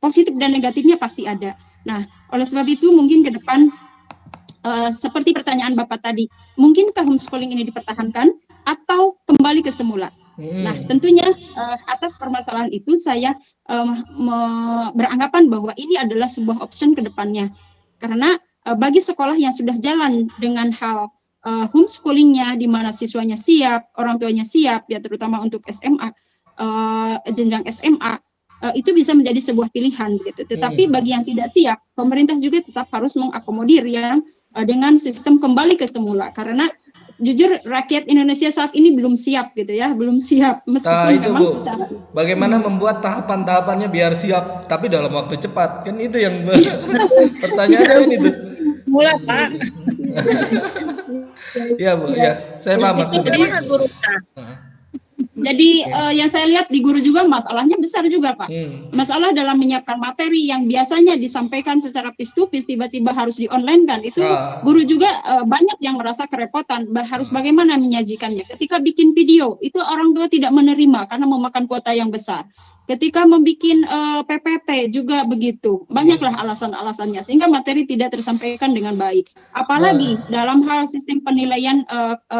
positif dan negatifnya pasti ada. Nah, oleh sebab itu mungkin ke depan seperti pertanyaan Bapak tadi, mungkinkah homeschooling ini dipertahankan atau kembali ke semula? Nah, tentunya atas permasalahan itu saya beranggapan bahwa ini adalah sebuah option ke depannya. Karena bagi sekolah yang sudah jalan dengan hal homeschoolingnya, di mana siswanya siap, orang tuanya siap, ya terutama untuk SMA, jenjang SMA, itu bisa menjadi sebuah pilihan gitu. Tetapi bagi yang tidak siap, pemerintah juga tetap harus mengakomodir yang dengan sistem kembali ke semula, karena jujur rakyat Indonesia saat ini belum siap gitu ya, belum siap meskipun memang Bu, secara bagaimana membuat tahapan-tahapannya biar siap tapi dalam waktu cepat, kan itu yang pertanyaannya ini tuh. Mula Pak. Iya Bu, ya saya paham maksudnya. Jadi yang saya lihat di guru juga masalahnya besar juga Pak. Masalah dalam menyiapkan materi yang biasanya disampaikan secara face to face tiba-tiba harus di-online kan. Itu guru juga banyak yang merasa kerepotan harus bagaimana menyajikannya. Ketika bikin video itu orang tua tidak menerima karena memakan kuota yang besar. Ketika membuat PPT juga begitu. Banyaklah alasan-alasannya sehingga materi tidak tersampaikan dengan baik. Apalagi dalam hal sistem penilaian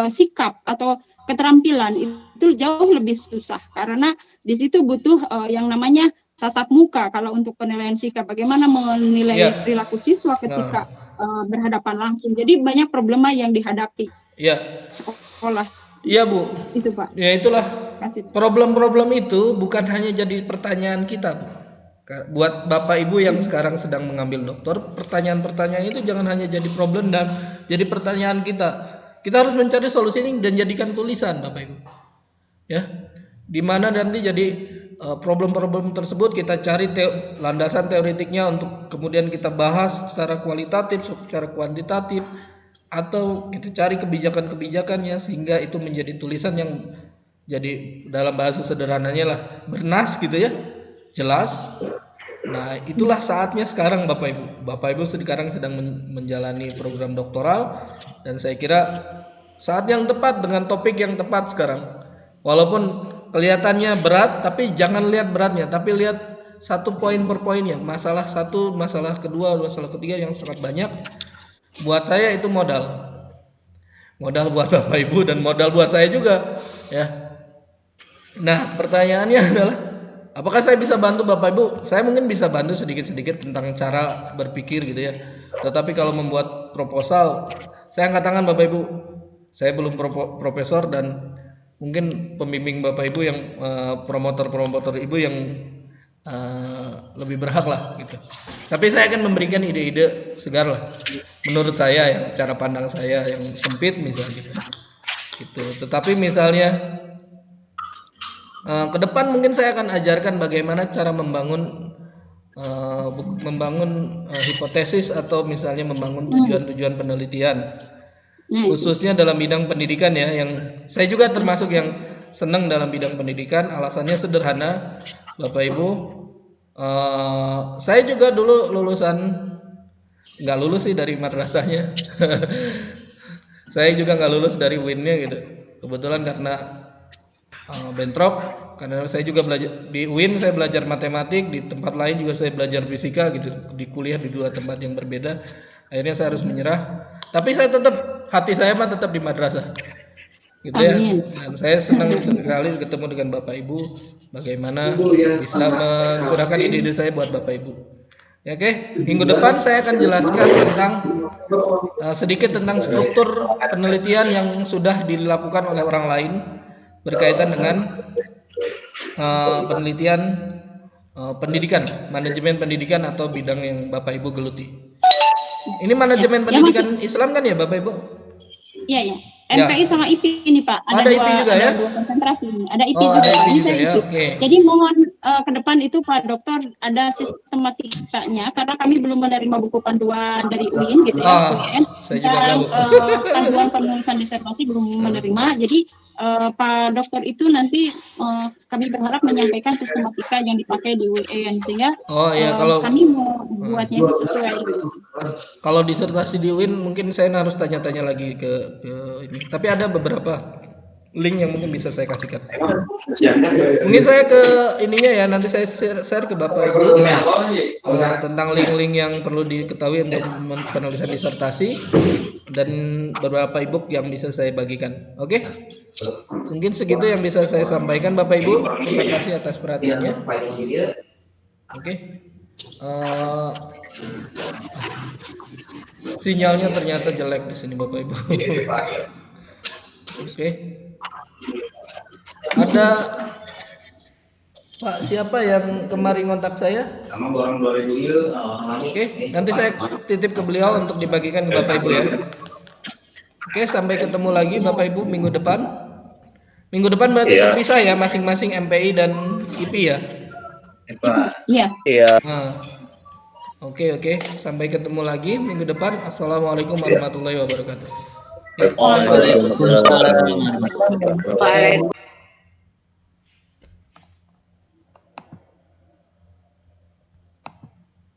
sikap atau keterampilan itu jauh lebih susah karena di situ butuh yang namanya tatap muka kalau untuk penilaian sikap, bagaimana menilai perilaku siswa ketika berhadapan langsung. Jadi banyak problema yang dihadapi sekolah. Iya Bu. Itu Pak. Ya itulah problem-problem itu bukan hanya jadi pertanyaan kita Bu. Buat Bapak Ibu yang sekarang sedang mengambil doktor, pertanyaan-pertanyaan itu jangan hanya jadi problem dan jadi pertanyaan kita. Kita harus mencari solusi ini dan jadikan tulisan Bapak Ibu. Ya. Di mana nanti jadi problem-problem tersebut kita cari landasan teoretiknya untuk kemudian kita bahas secara kualitatif, secara kuantitatif, atau kita cari kebijakan-kebijakannya sehingga itu menjadi tulisan yang jadi dalam bahasa sederhananya lah bernas gitu ya, jelas. Nah itulah saatnya sekarang Bapak Ibu. Bapak Ibu sekarang sedang menjalani program doktoral dan saya kira saat yang tepat dengan topik yang tepat sekarang. Walaupun kelihatannya berat, tapi jangan lihat beratnya, tapi lihat satu poin per poinnya. Masalah satu, masalah kedua, masalah ketiga yang sangat banyak. Buat saya itu modal. Modal buat Bapak Ibu dan modal buat saya juga, ya. Nah, pertanyaannya adalah apakah saya bisa bantu Bapak Ibu? Saya mungkin bisa bantu sedikit-sedikit tentang cara berpikir gitu ya. Tetapi kalau membuat proposal, saya angkat tangan Bapak Ibu. Saya belum profesor dan mungkin pembimbing Bapak Ibu yang promotor-promotor Ibu yang lebih berhak lah gitu. Tapi saya akan memberikan ide-ide segar lah. Menurut saya yang cara pandang saya yang sempit misalnya gitu. Tetapi misalnya ke depan mungkin saya akan ajarkan bagaimana cara membangun hipotesis atau misalnya membangun tujuan-tujuan penelitian, khususnya dalam bidang pendidikan ya. Yang saya juga termasuk yang senang dalam bidang pendidikan. Alasannya sederhana, Bapak Ibu. Saya juga dulu nggak lulus sih dari madrasahnya. Saya juga nggak lulus dari UIN-nya gitu. Kebetulan karena bentrok, karena saya juga belajar di UIN, saya belajar matematik, di tempat lain juga saya belajar fisika gitu, di kuliah di dua tempat yang berbeda. Akhirnya saya harus menyerah. Tapi saya tetap, hati saya mah tetap di madrasah. Gitu ya. Dan saya senang sekali ketemu dengan Bapak Ibu, bagaimana bisa mencurahkan ide-ide saya buat Bapak Ibu. Ya, oke. Minggu depan saya akan jelaskan tentang sedikit tentang struktur penelitian yang sudah dilakukan oleh orang lain berkaitan dengan penelitian pendidikan, manajemen pendidikan atau bidang yang Bapak Ibu geluti. Ini manajemen pendidikan Islam kan ya Bapak Ibu? Iya ya. MPI sama IP ini Pak. Ada IP juga ya? Ada dua konsentrasi. Ada IP juga. Ada IP Bisa juga ya? IP. Okay. Jadi mohon ke depan itu Pak Dokter ada sistematikanya karena kami belum menerima buku panduan dari UIN gitu ya. Saya juga dan tahu. panduan penulisan disertasi belum menerima. Jadi Pak Dokter itu nanti kami berharap menyampaikan sistematika yang dipakai di UIN sehingga kalau kami mau buatnya sesuai. Kalau disertasi di UIN mungkin saya harus tanya-tanya lagi ke ini. Tapi ada beberapa link yang mungkin bisa saya kasihkan. Mungkin saya ke ininya ya, nanti saya share ke Bapak Ibu tentang link-link yang perlu diketahui untuk penulisan disertasi dan beberapa ebook yang bisa saya bagikan. Oke? Mungkin segitu yang bisa saya sampaikan Bapak Ibu. Terima kasih atas perhatiannya. Oke. Sinyalnya ternyata jelek di sini Bapak Ibu. Oke. Ada Pak siapa yang kemarin kontak saya? Oke, nanti saya titip ke beliau untuk dibagikan ke Bapak Ibu ya. Oke, sampai ketemu lagi Bapak Ibu minggu depan. Minggu depan berarti terpisah ya, masing-masing MPI dan IP ya? Iya. Oke. Sampai ketemu lagi minggu depan. Assalamualaikum warahmatullahi wabarakatuh. Waalaikumsalam.